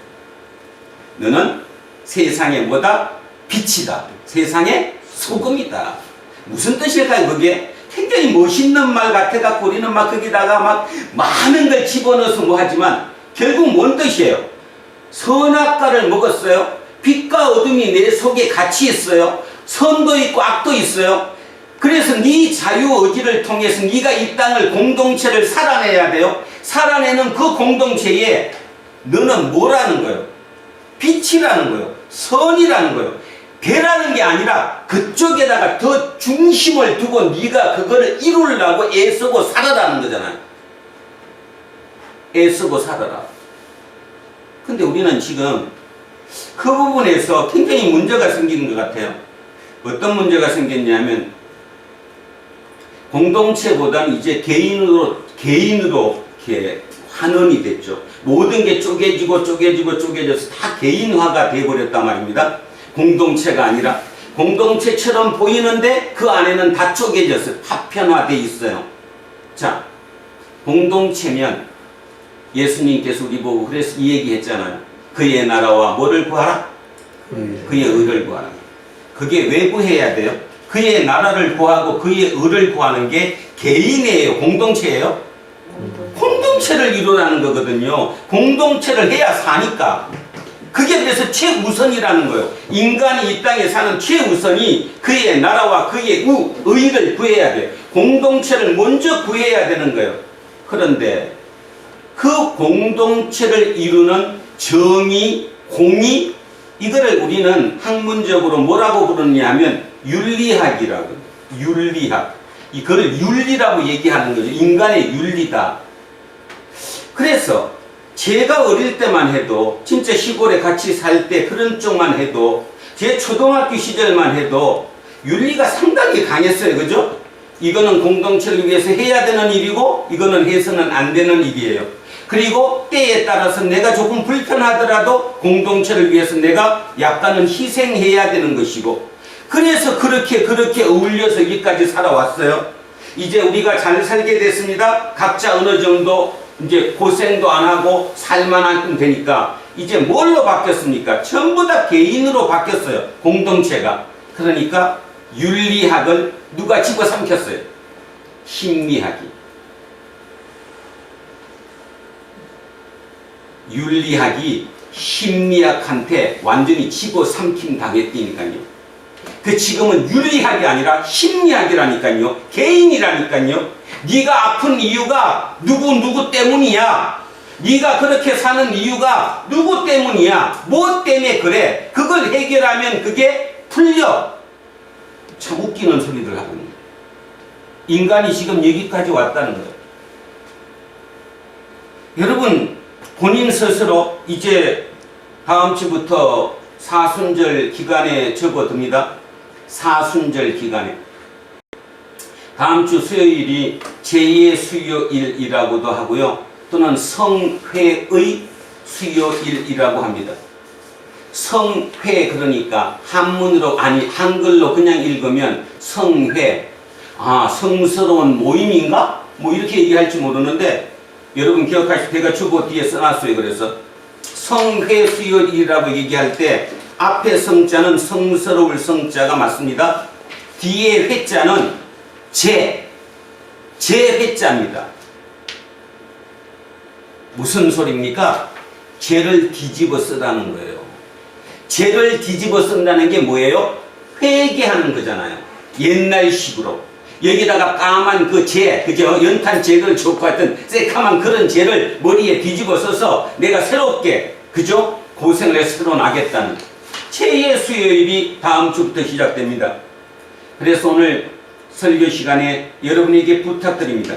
A: 너는 세상의 뭐다? 빛이다. 세상의 소금이다. 무슨 뜻일까요 그게? 굉장히 멋있는 말 같아갖고 우리는 막 거기다가 막 많은 걸 집어넣어서 뭐 하지만 결국 뭔 뜻이에요? 선악과를 먹었어요. 빛과 어둠이 내 속에 같이 있어요. 선도 있고 악도 있어요. 그래서 네 자유의지를 통해서 네가 이 땅을 공동체를 살아내야 돼요. 살아내는 그 공동체에 너는 뭐라는 거예요? 빛이라는 거예요. 선이라는 거예요. 개라는 게 아니라 그쪽에다가 더 중심을 두고 네가 그거를 이루려고 애쓰고 살아라는 거잖아요. 애쓰고 살아라. 근데 우리는 지금 그 부분에서 굉장히 문제가 생기는 것 같아요. 어떤 문제가 생겼냐면 공동체보다는 이제 개인으로 이렇게 환원이 됐죠. 모든 게 쪼개져서 다 개인화가 돼버렸단 말입니다. 공동체가 아니라 공동체처럼 보이는데 그 안에는 다 쪼개져서 파편화돼 있어요. 자, 공동체면 예수님께서 우리 보고 그래서 이 얘기 했잖아요. 그의 나라와 뭐를 구하라? 그의 의를 구하라. 그게 왜 구해야 돼요? 그의 나라를 구하고 그의 의를 구하는 게 개인이에요? 공동체예요? 공동체를 이루라는 거거든요. 공동체를 해야 사니까. 그게 그래서 최우선이라는 거예요. 인간이 이 땅에 사는 최우선이 그의 나라와 그의 의를 구해야 돼요. 공동체를 먼저 구해야 되는 거예요. 그런데 그 공동체를 이루는 정의, 공의, 이거를 우리는 학문적으로 뭐라고 부르냐 하면 윤리학이라고. 윤리학. 이거를 윤리라고 얘기하는 거죠. 인간의 윤리다. 그래서 제가 어릴 때만 해도 진짜 시골에 같이 살 때 그런 쪽만 해도 제 초등학교 시절만 해도 윤리가 상당히 강했어요. 그죠? 이거는 공동체를 위해서 해야 되는 일이고 이거는 해서는 안 되는 일이에요. 그리고 때에 따라서 내가 조금 불편하더라도 공동체를 위해서 내가 약간은 희생해야 되는 것이고 그래서 그렇게 어울려서 여기까지 살아왔어요. 이제 우리가 잘 살게 됐습니다. 각자 어느 정도 이제 고생도 안 하고 살만하면 되니까 이제 뭘로 바뀌었습니까? 전부 다 개인으로 바뀌었어요. 공동체가. 그러니까 윤리학을 누가 집어삼켰어요? 심리학이. 윤리학이 심리학한테 완전히 집어삼킴 당했다니까요. 그 지금은 윤리학이 아니라 심리학이라니까요. 개인이라니까요. 네가 아픈 이유가 누구 때문이야. 네가 그렇게 사는 이유가 누구 때문이야. 뭐 때문에 그래. 그걸 해결하면 그게 풀려. 참 웃기는 소리를 하고 있는 거예요. 인간이 지금 여기까지 왔다는 거예요. 여러분 본인 스스로 이제 다음 주부터 사순절 기간에 접어듭니다. 사순절 기간에. 다음 주 수요일이 제2의 수요일이라고도 하고요. 또는 성회의 수요일이라고 합니다. 성회 그러니까 한문으로 아니 한글로 그냥 읽으면 성회. 아, 성스러운 모임인가? 뭐 이렇게 얘기할지 모르는데 여러분 기억하시죠? 제가 주보 뒤에 써놨어요. 그래서 성회 수요일이라고 얘기할 때 앞에 성자는 성스러울 성자가 맞습니다. 뒤에 회자는 제회자입니다. 무슨 소리입니까? 죄를 뒤집어 쓰라는 거예요. 죄를 뒤집어 쓴다는 게 뭐예요? 회개하는 거잖아요. 옛날식으로. 여기다가 까만 그 죄, 그죠? 연탄 죄를 좋고 하여튼 새카만 그런 죄를 머리에 뒤집어 써서 내가 새롭게, 그죠? 고생을 해서 새로 나겠다는 제2의 수요일이 다음 주부터 시작됩니다. 그래서 오늘 설교 시간에 여러분에게 부탁드립니다.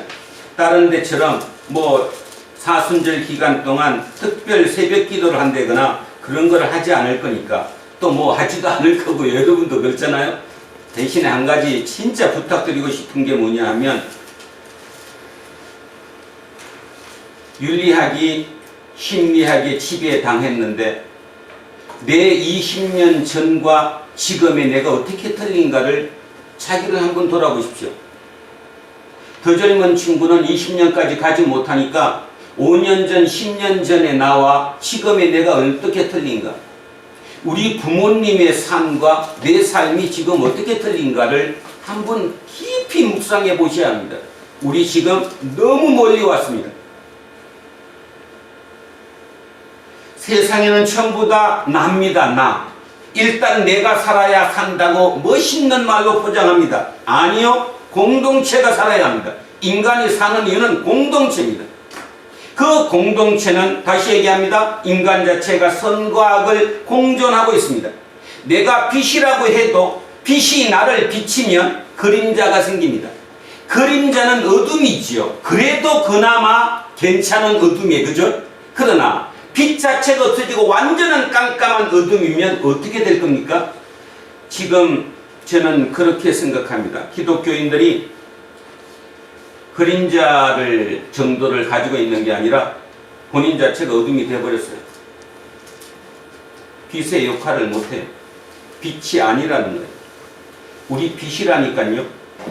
A: 다른 데처럼 뭐 사순절 기간 동안 특별 새벽 기도를 한다거나 그런 걸 하지 않을 거니까 또 뭐 하지도 않을 거고요. 여러분도 그렇잖아요. 대신에 한 가지 진짜 부탁드리고 싶은 게 뭐냐 하면 윤리학이 심리학의 지배에 당했는데 내 20년 전과 지금의 내가 어떻게 틀린가를 자기를 한번 돌아보십시오. 더 젊은 친구는 20년까지 가지 못하니까 5년 전, 10년 전에 나와 지금의 내가 어떻게 틀린가? 우리 부모님의 삶과 내 삶이 지금 어떻게 틀린가를 한번 깊이 묵상해 보셔야 합니다. 우리 지금 너무 멀리 왔습니다. 세상에는 전부 다 납니다. 나. 일단 내가 살아야 산다고 멋있는 말로 포장합니다. 아니요. 공동체가 살아야 합니다. 인간이 사는 이유는 공동체입니다. 그 공동체는 다시 얘기합니다. 인간 자체가 선과 악을 공존하고 있습니다. 내가 빛이라고 해도 빛이 나를 비치면 그림자가 생깁니다. 그림자는 어둠이지요. 그래도 그나마 괜찮은 어둠이에요. 그죠? 그러나 빛 자체가 없어지고 완전한 깜깜한 어둠이면 어떻게 될 겁니까? 지금 저는 그렇게 생각합니다. 기독교인들이 그림자를 정도를 가지고 있는 게 아니라 본인 자체가 어둠이 되어버렸어요. 빛의 역할을 못해요. 빛이 아니라는 거예요. 우리 빛이라니까요.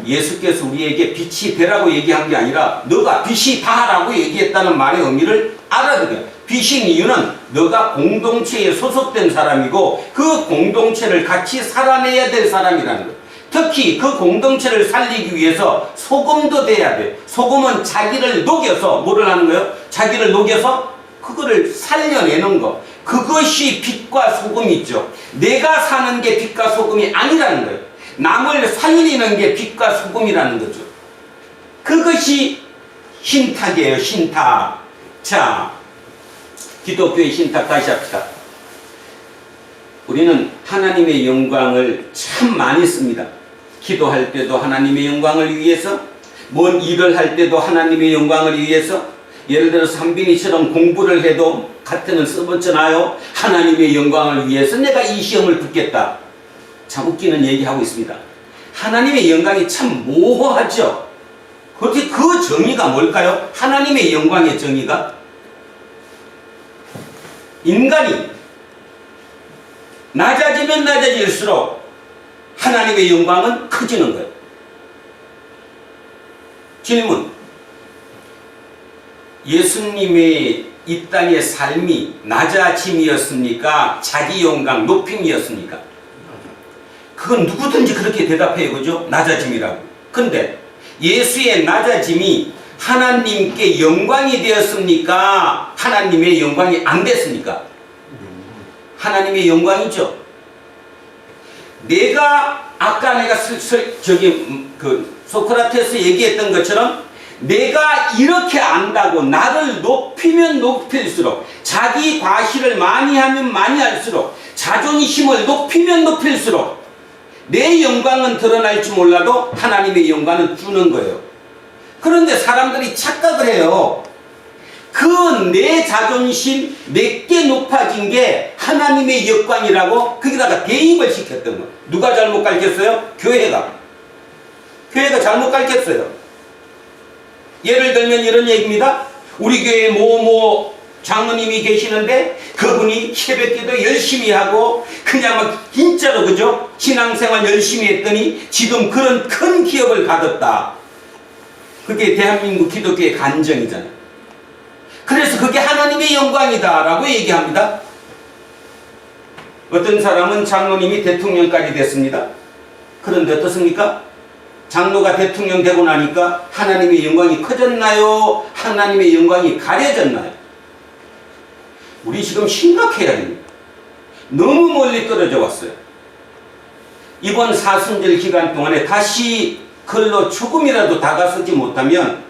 A: 예수께서 우리에게 빛이 되라고 얘기한 게 아니라 너가 빛이 다라고 얘기했다는 말의 의미를 알아들어요. 빛인 이유는 너가 공동체에 소속된 사람이고 그 공동체를 같이 살아내야 될 사람이라는 거예요. 특히 그 공동체를 살리기 위해서 소금도 돼야 돼요. 소금은 자기를 녹여서 뭐를 하는 거예요? 자기를 녹여서 그거를 살려내는 거. 그것이 빛과 소금이죠. 내가 사는 게 빛과 소금이 아니라는 거예요. 남을 살리는 게 빛과 소금이라는 거죠. 그것이 신탁이에요. 신탁. 자, 기독교의 신탁 다시 합시다. 우리는 하나님의 영광을 참 많이 씁니다. 기도할 때도 하나님의 영광을 위해서, 뭔 일을 할 때도 하나님의 영광을 위해서, 예를 들어서 한빈이처럼 공부를 해도 같은 써봤잖아요. 하나님의 영광을 위해서 내가 이 시험을 붙겠다. 참 웃기는 얘기하고 있습니다. 하나님의 영광이 참 모호하죠. 그렇게 그 정의가 뭘까요? 하나님의 영광의 정의가 인간이 낮아지면 낮아질수록 하나님의 영광은 커지는 거예요. 질문. 예수님의 이 땅의 삶이 낮아짐이었습니까? 자기 영광 높임이었습니까? 그건 누구든지 그렇게 대답해요. 그죠? 낮아짐이라고. 근데 예수의 낮아짐이 하나님께 영광이 되었습니까? 하나님의 영광이 안 됐습니까? 하나님의 영광이죠. 아까 내가 소크라테스 얘기했던 것처럼 내가 이렇게 안다고 나를 높이면 높일수록, 자기 과시를 많이 하면 많이 할수록, 자존심을 높이면 높일수록 내 영광은 드러날지 몰라도 하나님의 영광은 주는 거예요. 그런데 사람들이 착각을 해요. 그 내 자존심, 내게 높아진 게 하나님의 영광이라고 거기다가 대입을 시켰던 거예요. 누가 잘못 가르쳤어요? 교회가 잘못 가르쳤어요. 예를 들면 이런 얘기입니다. 우리 교회에 장로님이 계시는데 그분이 새벽기도 열심히 하고 그냥 막 진짜로 그죠? 신앙생활 열심히 했더니 지금 그런 큰 기업을 가졌다. 그게 대한민국 기독교의 간정이잖아요. 그래서 그게 하나님의 영광이다 라고 얘기합니다. 어떤 사람은 장로님이 대통령까지 됐습니다. 그런데 어떻습니까? 장로가 대통령 되고 나니까 하나님의 영광이 커졌나요? 하나님의 영광이 가려졌나요? 우리 지금 심각해야 됩니다. 너무 멀리 떨어져 왔어요. 이번 사순절 기간 동안에 다시 글로 조금이라도 다가서지 못하면,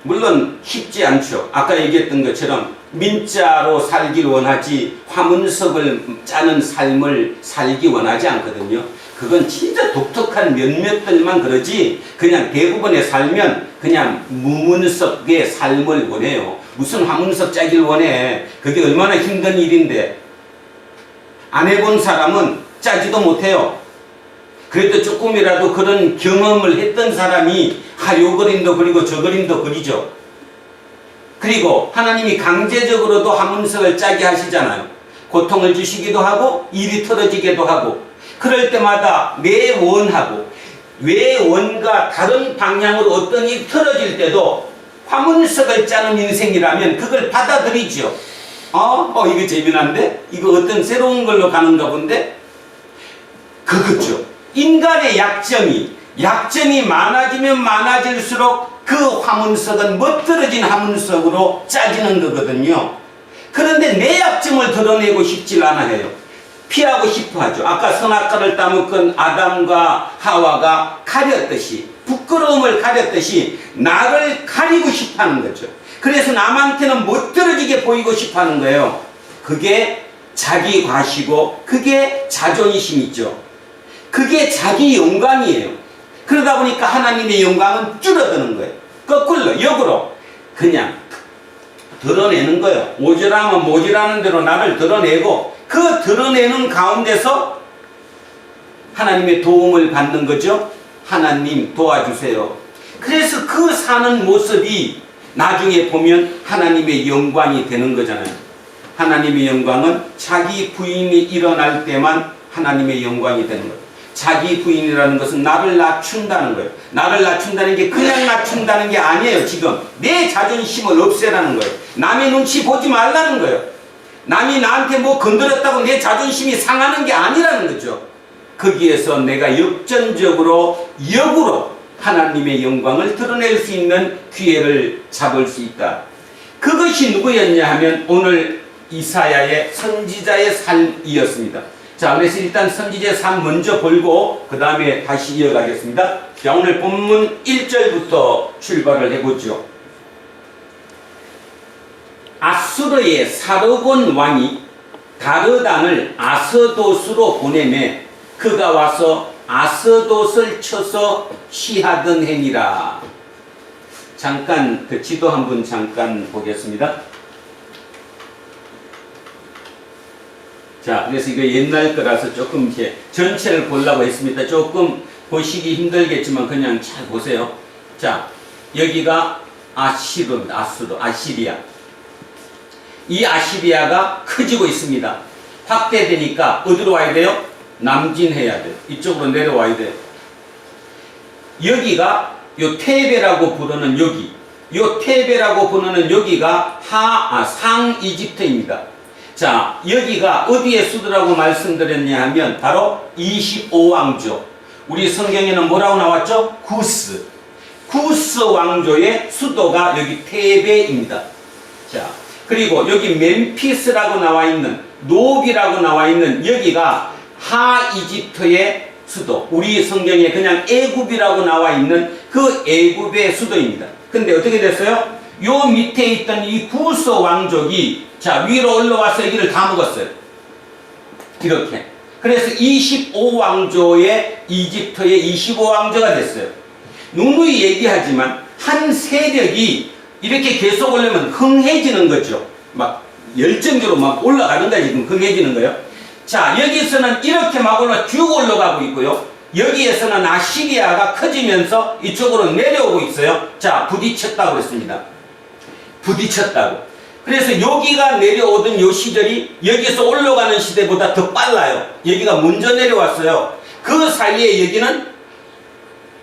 A: 물론 쉽지 않죠. 아까 얘기했던 것처럼 민자로 살길 원하지 화문석을 짜는 삶을 살기 원하지 않거든요. 그건 진짜 독특한 몇몇들만 그러지 그냥 대부분에 살면 그냥 무문석의 삶을 원해요. 무슨 화문석 짜길 원해. 그게 얼마나 힘든 일인데. 안 해본 사람은 짜지도 못해요. 그래도 조금이라도 그런 경험을 했던 사람이 요 그림도 그리고 저 그림도 그리죠. 그리고 하나님이 강제적으로도 화문석을 짜게 하시잖아요. 고통을 주시기도 하고 일이 틀어지기도 하고, 그럴 때마다 내 원하고 외원과 다른 방향으로 어떤 일이 틀어질 때도 화문석을 짜는 인생이라면 그걸 받아들이죠. 이거 재미난데? 이거 어떤 새로운 걸로 가는가 본데? 그거죠. 인간의 약점이 많아지면 많아질수록 그 화문석은 멋들어진 화문석으로 짜지는 거거든요. 그런데 내 약점을 드러내고 싶질 않아 해요. 피하고 싶어 하죠. 아까 선악과를 따먹은 아담과 하와가 가렸듯이, 부끄러움을 가렸듯이 나를 가리고 싶어 하는 거죠. 그래서 남한테는 멋들어지게 보이고 싶어 하는 거예요. 그게 자기 과시고 그게 자존심이죠. 그게 자기 영광이에요. 그러다 보니까 하나님의 영광은 줄어드는 거예요. 거꾸로 역으로 그냥 드러내는 거예요. 모자라면 모자라는 대로 나를 드러내고 그 드러내는 가운데서 하나님의 도움을 받는 거죠. 하나님 도와주세요. 그래서 그 사는 모습이 나중에 보면 하나님의 영광이 되는 거잖아요. 하나님의 영광은 자기 부인이 일어날 때만 하나님의 영광이 되는 거예요. 자기 부인이라는 것은 나를 낮춘다는 거예요. 나를 낮춘다는 게 그냥 낮춘다는 게 아니에요. 지금 내 자존심을 없애라는 거예요. 남의 눈치 보지 말라는 거예요. 남이 나한테 뭐 건드렸다고 내 자존심이 상하는 게 아니라는 거죠. 거기에서 내가 역전적으로 역으로 하나님의 영광을 드러낼 수 있는 기회를 잡을 수 있다. 그것이 누구였냐 하면 오늘 이사야의 선지자의 삶이었습니다. 자, 그래서 일단 선지자의 삶 먼저 보고 그 다음에 다시 이어가겠습니다. 자, 오늘 본문 1절부터 출발을 해보죠. 아수르의 사르곤 왕이 다르단을 아스돗으로 보내매 그가 와서 아스돗을 쳐서 취하던 행위라. 잠깐 그 지도 한번 잠깐 보겠습니다. 자, 그래서 이거 옛날 거라서 조금 이제 전체를 보려고 했습니다. 조금 보시기 힘들겠지만 그냥 잘 보세요. 자, 여기가 아시리아. 이 아시리아가 커지고 있습니다. 확대되니까 어디로 와야 돼요? 남진해야 돼요. 이쪽으로 내려와야 돼요. 여기가 요 테베라고 부르는 여기, 요 테베라고 부르는 여기가 상 이집트입니다. 자, 여기가 어디의 수도라고 말씀드렸냐 하면 바로 25왕조. 우리 성경에는 뭐라고 나왔죠? 구스 왕조의 수도가 여기 테베입니다. 자, 그리고 여기 멤피스라고 나와 있는, 노비라고 나와 있는 여기가 하이집트의 수도. 우리 성경에 그냥 애굽이라고 나와 있는 그 애굽의 수도입니다. 근데 어떻게 됐어요? 요 밑에 있던 이 구스 왕족이 자, 위로 올라와서 여기를 다 먹었어요. 이렇게. 그래서 25왕조의 이집트의 25왕조가 됐어요. 누누이 얘기하지만 한 세력이 이렇게 계속 오려면 흥해지는 거죠. 막 열정적으로 막 올라가는 거야. 지금 흥해지는 거예요. 자, 여기서는 이렇게 막 쭉 올라가고 있고요. 여기에서는 아시리아가 커지면서 이쪽으로 내려오고 있어요. 자, 부딪혔다고 그랬습니다. 부딪혔다고. 그래서 여기가 내려오던 요 시절이 여기서 올라가는 시대보다 더 빨라요. 여기가 먼저 내려왔어요. 그 사이에 여기는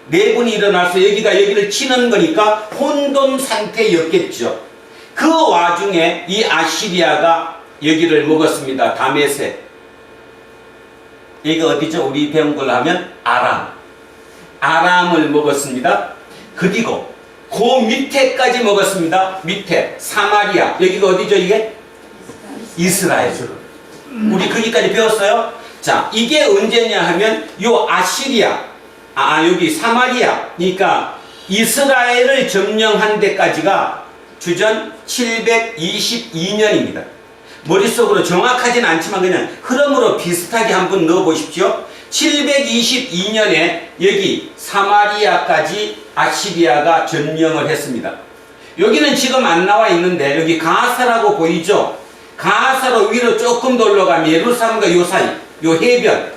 A: 내분이 일어나서 여기를 치는 거니까 혼돈 상태였겠죠. 그 와중에 이 아시리아가 여기를 먹었습니다. 다메섹. 여기가 어디죠? 우리 배운 걸로 하면 아람을 먹었습니다. 그리고 그 밑에까지 먹었습니다. 밑에 사마리아. 여기가 어디죠? 이게? 이스라엘. 우리 거기까지 배웠어요. 자, 이게 언제냐 하면 요 아시리아, 여기 사마리아, 그러니까 이스라엘을 점령한 데까지가 주전 722년입니다. 머릿속으로 정확하진 않지만 그냥 흐름으로 비슷하게 한번 넣어보십시오. 722년에 여기 사마리아까지 아시리아가 점령을 했습니다. 여기는 지금 안 나와 있는데 여기 가사라고 보이죠? 가사로 위로 조금 더 올라가면 예루살렘과 요 사이, 요 해변,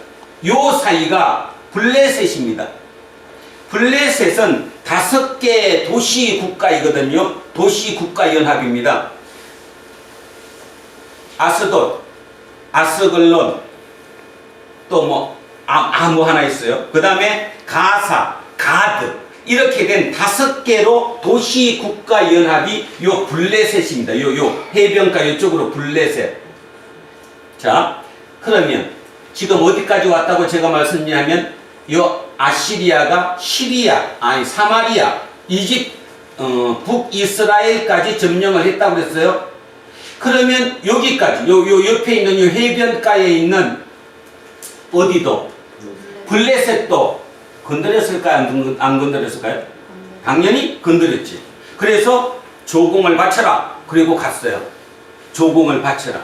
A: 요 사이가 블레셋입니다. 블레셋은 5개 도시 국가이거든요. 도시 국가 연합입니다. 아스돗, 아스글론, 또 뭐 하나 있어요. 그 다음에 가사, 가드, 이렇게 된 5개로 도시 국가 연합이 요 블레셋입니다. 요 해변가 이쪽으로 블레셋. 자, 그러면 지금 어디까지 왔다고 제가 말씀드리냐면 요 아시리아가 사마리아, 북이스라엘까지 점령을 했다고 그랬어요. 그러면 여기까지, 요 옆에 있는 요 해변가에 있는 어디도, 블레셋도 건드렸을까요? 안 건드렸을까요? 당연히 건드렸지. 그래서 조공을 바쳐라. 그리고 갔어요. 조공을 바쳐라.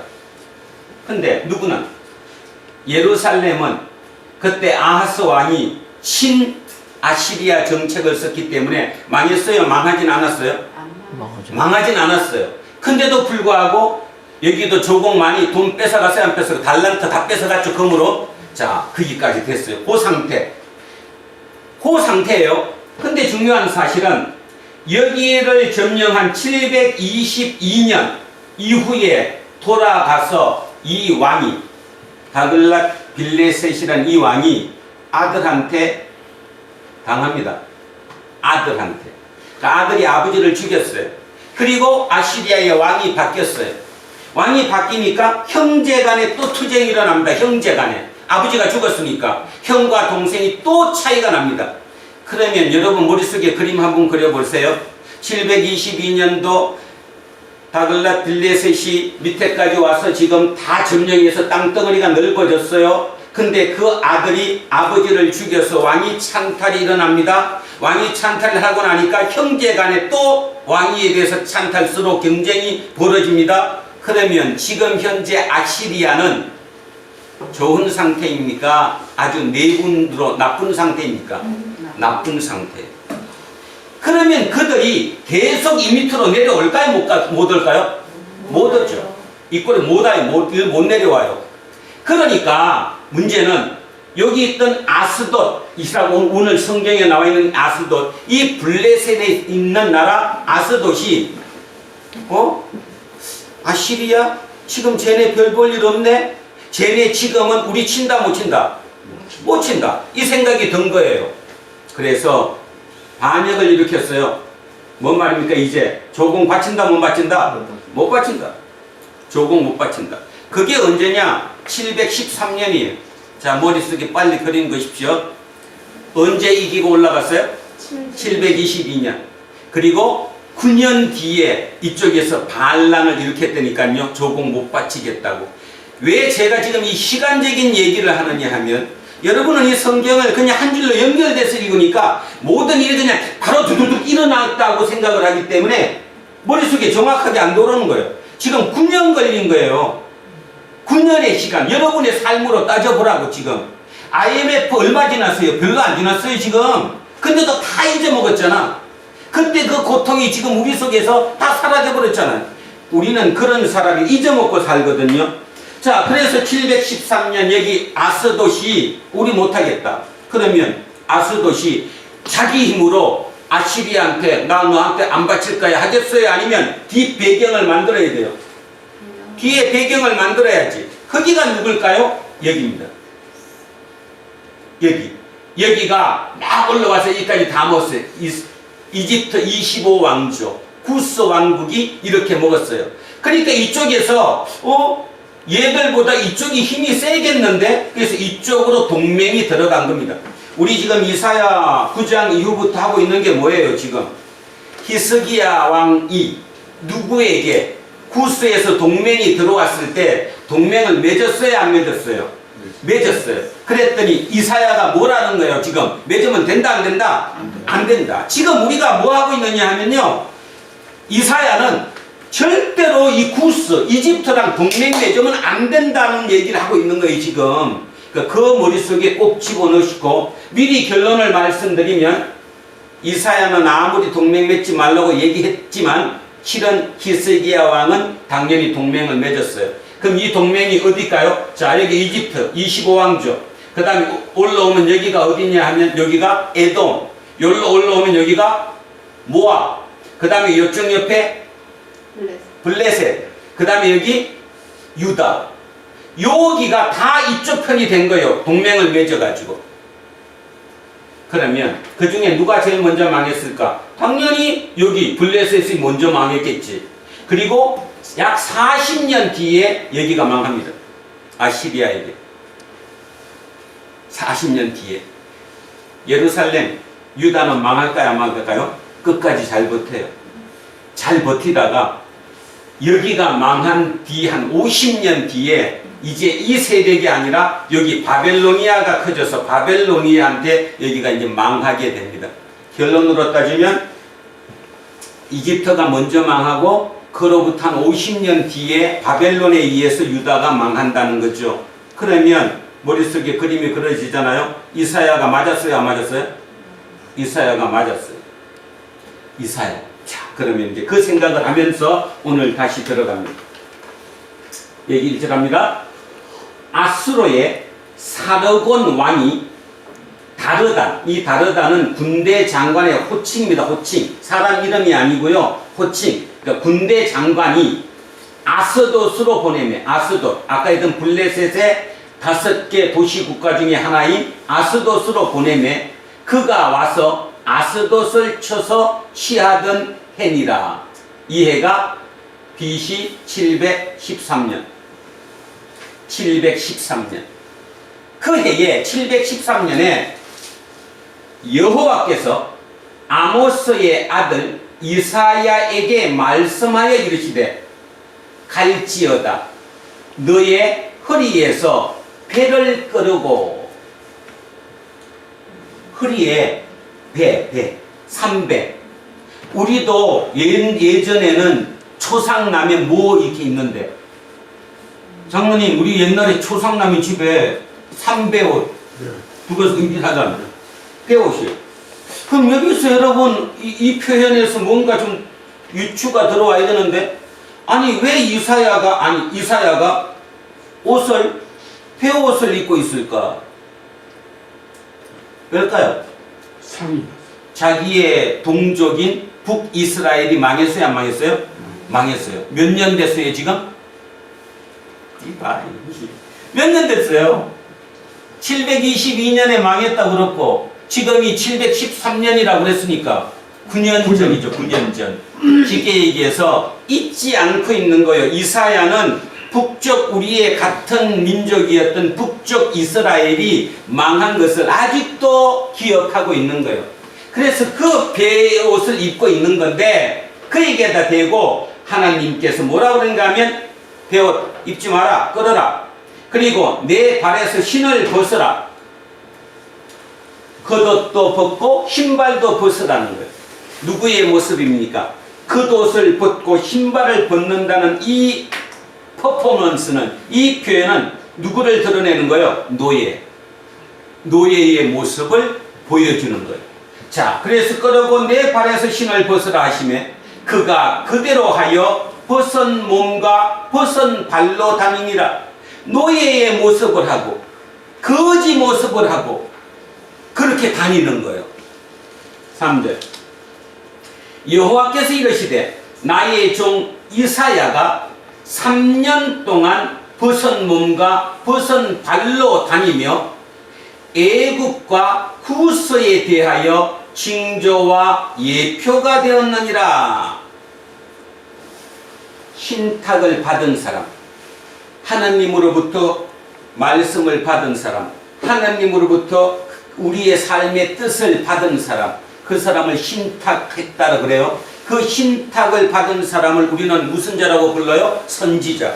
A: 근데 누구는 예루살렘은 그때 아하스 왕이 친 아시리아 정책을 썼기 때문에 망했어요? 망하진 않았어요?
B: 망하죠.
A: 망하진 않았어요. 근데도 불구하고 여기도 조공 많이 돈 뺏어갔어요? 안 뺏어갔어요? 달란트 다 뺏어갔죠, 금으로. 자, 거기까지 됐어요. 그 상태. 그 상태예요. 근데 중요한 사실은 여기를 점령한 722년 이후에 돌아가서 이 왕이 다글랏 빌레셋이라는 이 왕이 아들한테 당합니다. 아들한테. 그러니까 아들이 아버지를 죽였어요. 그리고 아시리아의 왕이 바뀌었어요. 왕이 바뀌니까 형제간에 또 투쟁이 일어납니다. 형제간에. 아버지가 죽었으니까 형과 동생이 또 차이가 납니다. 그러면 여러분 머릿속에 그림 한번 그려보세요. 722년도 다글랏 빌레셋이 밑에까지 와서 지금 다 점령해서 땅덩어리가 넓어졌어요. 근데 그 아들이 아버지를 죽여서 왕위 찬탈이 일어납니다. 왕위 찬탈을 하고 나니까 형제간에 또 왕위에 대해서 찬탈스러운 경쟁이 벌어집니다. 그러면 지금 현재 아시리아는 좋은 상태입니까? 아주 내분으로 나쁜 상태입니까? 나쁜 상태. 그러면 그들이 계속 이 밑으로 내려올까요? 못 올까요? 못 오죠. 이 꼴에 못 와요. 못 내려와요. 그러니까 문제는 여기 있던 아스돗이라고 오늘 성경에 나와 있는 아스돗, 이 블레셋에 있는 나라 아스돗이 아시리아? 지금 쟤네 별 볼 일 없네? 쟤네 지금은 우리 친다 못 친다? 못 친다. 이 생각이 든 거예요. 그래서 반역을 일으켰어요. 뭔 말입니까? 이제 조공 바친다 못 바친다? 못 바친다. 조공 못 바친다. 그게 언제냐? 713년이에요. 자, 머릿속에 빨리 그린 것이십시오. 언제 이기고 올라갔어요? 722년. 그리고 9년 뒤에 이쪽에서 반란을 일으켰다니까요. 조공 못 바치겠다고. 왜 제가 지금 이 시간적인 얘기를 하느냐 하면, 여러분은 이 성경을 그냥 한 줄로 연결돼서 읽으니까 모든 일이 그냥 바로 두두둑 일어났다고 생각을 하기 때문에 머릿속에 정확하게 안 들어오는 거예요. 지금 9년 걸린 거예요. 9년의 시간. 여러분의 삶으로 따져보라고. 지금 IMF 얼마 지났어요? 별로 안 지났어요 지금. 근데도 다 잊어먹었잖아. 그때 그 고통이 지금 우리 속에서 다 사라져버렸잖아요. 우리는 그런 사람이 잊어먹고 살거든요. 자, 그래서 713년 여기 아스돗이 우리 못하겠다. 그러면 아스돗이 자기 힘으로 아시리아한테 나 너한테 안 바칠 거야 하겠어요? 아니면 뒷 배경을 만들어야 돼요? 뒤에 배경을 만들어야지. 거기가 누굴까요? 여기입니다. 여기가 막 올라와서 여기까지 다 먹었어요. 이집트 25왕조 구스 왕국이 이렇게 먹었어요. 그러니까 이쪽에서 얘들보다 이쪽이 힘이 세겠는데, 그래서 이쪽으로 동맹이 들어간 겁니다. 우리 지금 이사야 9장 이후부터 하고 있는 게 뭐예요? 지금 히스기야 왕이 누구에게 구스에서 동맹이 들어왔을 때 동맹을 맺었어요? 안 맺었어요? 맺었어요. 그랬더니 이사야가 뭐라는 거예요? 지금 맺으면 된다 안 된다? 안 된다. 지금 우리가 뭐 하고 있느냐 하면요, 이사야는 절대로 이 구스, 이집트랑 동맹 맺으면 안 된다는 얘기를 하고 있는 거예요 지금. 그 머릿속에 꼭 집어넣으시고, 미리 결론을 말씀드리면 이사야는 아무리 동맹 맺지 말라고 얘기했지만 실은 히스기야 왕은 당연히 동맹을 맺었어요. 그럼 이 동맹이 어딜까요? 자, 여기 이집트 25왕조, 그 다음에 올라오면 여기가 어디냐 하면 여기가 에돔, 여기로 올라오면 여기가 모압, 그 다음에 이쪽 옆에 블레셋, 그 다음에 여기 유다. 여기가 다 이쪽 편이 된 거예요. 동맹을 맺어가지고. 그러면 그 중에 누가 제일 먼저 망했을까? 당연히 여기 블레셋이 먼저 망했겠지. 그리고 약 40년 뒤에 여기가 망합니다. 아시리아에게. 40년 뒤에. 예루살렘, 유다는 망할까요? 안 망할까요? 끝까지 잘 버텨요. 잘 버티다가 여기가 망한 뒤 한 50년 뒤에 이제 이 세력이 아니라 여기 바벨로니아가 커져서 바벨로니아한테 여기가 이제 망하게 됩니다. 결론으로 따지면 이집트가 먼저 망하고 그로부터 한 50년 뒤에 바벨론에 의해서 유다가 망한다는 거죠. 그러면 머릿속에 그림이 그려지잖아요. 이사야가 맞았어요, 안 맞았어요? 이사야가 맞았어요. 이사야. 자, 그러면 이제 그 생각을 하면서 오늘 다시 들어갑니다. 여기 1절합니다. 아수로의 사르곤 왕이 다르단, 이 다르단은 군대 장관의 호칭입니다. 호칭. 사람 이름이 아니고요. 호칭. 그러니까 군대 장관이 아스돗으로 보내매. 아스돗. 아까 했던 블레셋의 5개 도시 국가 중에 하나인 아스돗으로 보내매. 그가 와서 아스돗을 쳐서 취하던 해니라. 이 해가 BC 713년. 713년. 그 해에 713년에 여호와께서 아모스의 아들 이사야에게 말씀하여 이르시되 갈지어다 너의 허리에서 배를 끌고 허리에 배 3배 우리도 예전에는 초상라면 뭐 이렇게 있는데 장모님 우리 옛날에 초상라면 집에 3배옷 누가 의기하잖아요. 배옷이요. 그럼 여기서 여러분 이 표현에서 뭔가 좀 유추가 들어와야 되는데 아니 왜 이사야가 옷을 배옷을 입고 있을까? 왜일까요?
B: 상이
A: 자기의 동족인 북이스라엘이 망했어요, 안 망했어요? 망했어요. 몇 년 됐어요, 지금? 몇 년 됐어요? 722년에 망했다 그렇고 지금이 713년이라고 그랬으니까 9년 전이죠. 9년 전. 쉽게 얘기해서 잊지 않고 있는 거예요. 이사야는 북쪽 우리의 같은 민족이었던 북쪽 이스라엘이 망한 것을 아직도 기억하고 있는 거예요. 그래서 그 배옷을 입고 있는 건데 그에게다 대고 하나님께서 뭐라고 그런가 하면 배옷 입지 마라, 끌어라. 그리고 내 발에서 신을 벗어라. 겉옷도 벗고 신발도 벗으라는 거예요. 누구의 모습입니까? 겉옷을 벗고 신발을 벗는다는 이 퍼포먼스는, 이 표현은 누구를 드러내는 거예요? 노예의 모습을 보여주는 거예요. 자, 그래서 끌어고 내 발에서 신을 벗으라 하시매 그가 그대로 하여 벗은 몸과 벗은 발로 다니니라. 노예의 모습을 하고 거지 모습을 하고 그렇게 다니는 거예요. 3절 여호와께서 이르시되 나의 종 이사야가 3년 동안 벗은 몸과 벗은 발로 다니며 애굽과 구스에 대하여 징조와 예표가 되었느니라. 신탁을 받은 사람, 하나님으로부터 말씀을 받은 사람, 하나님으로부터 우리의 삶의 뜻을 받은 사람, 그 사람을 신탁했다라 그래요. 그 신탁을 받은 사람을 우리는 무슨 자라고 불러요? 선지자.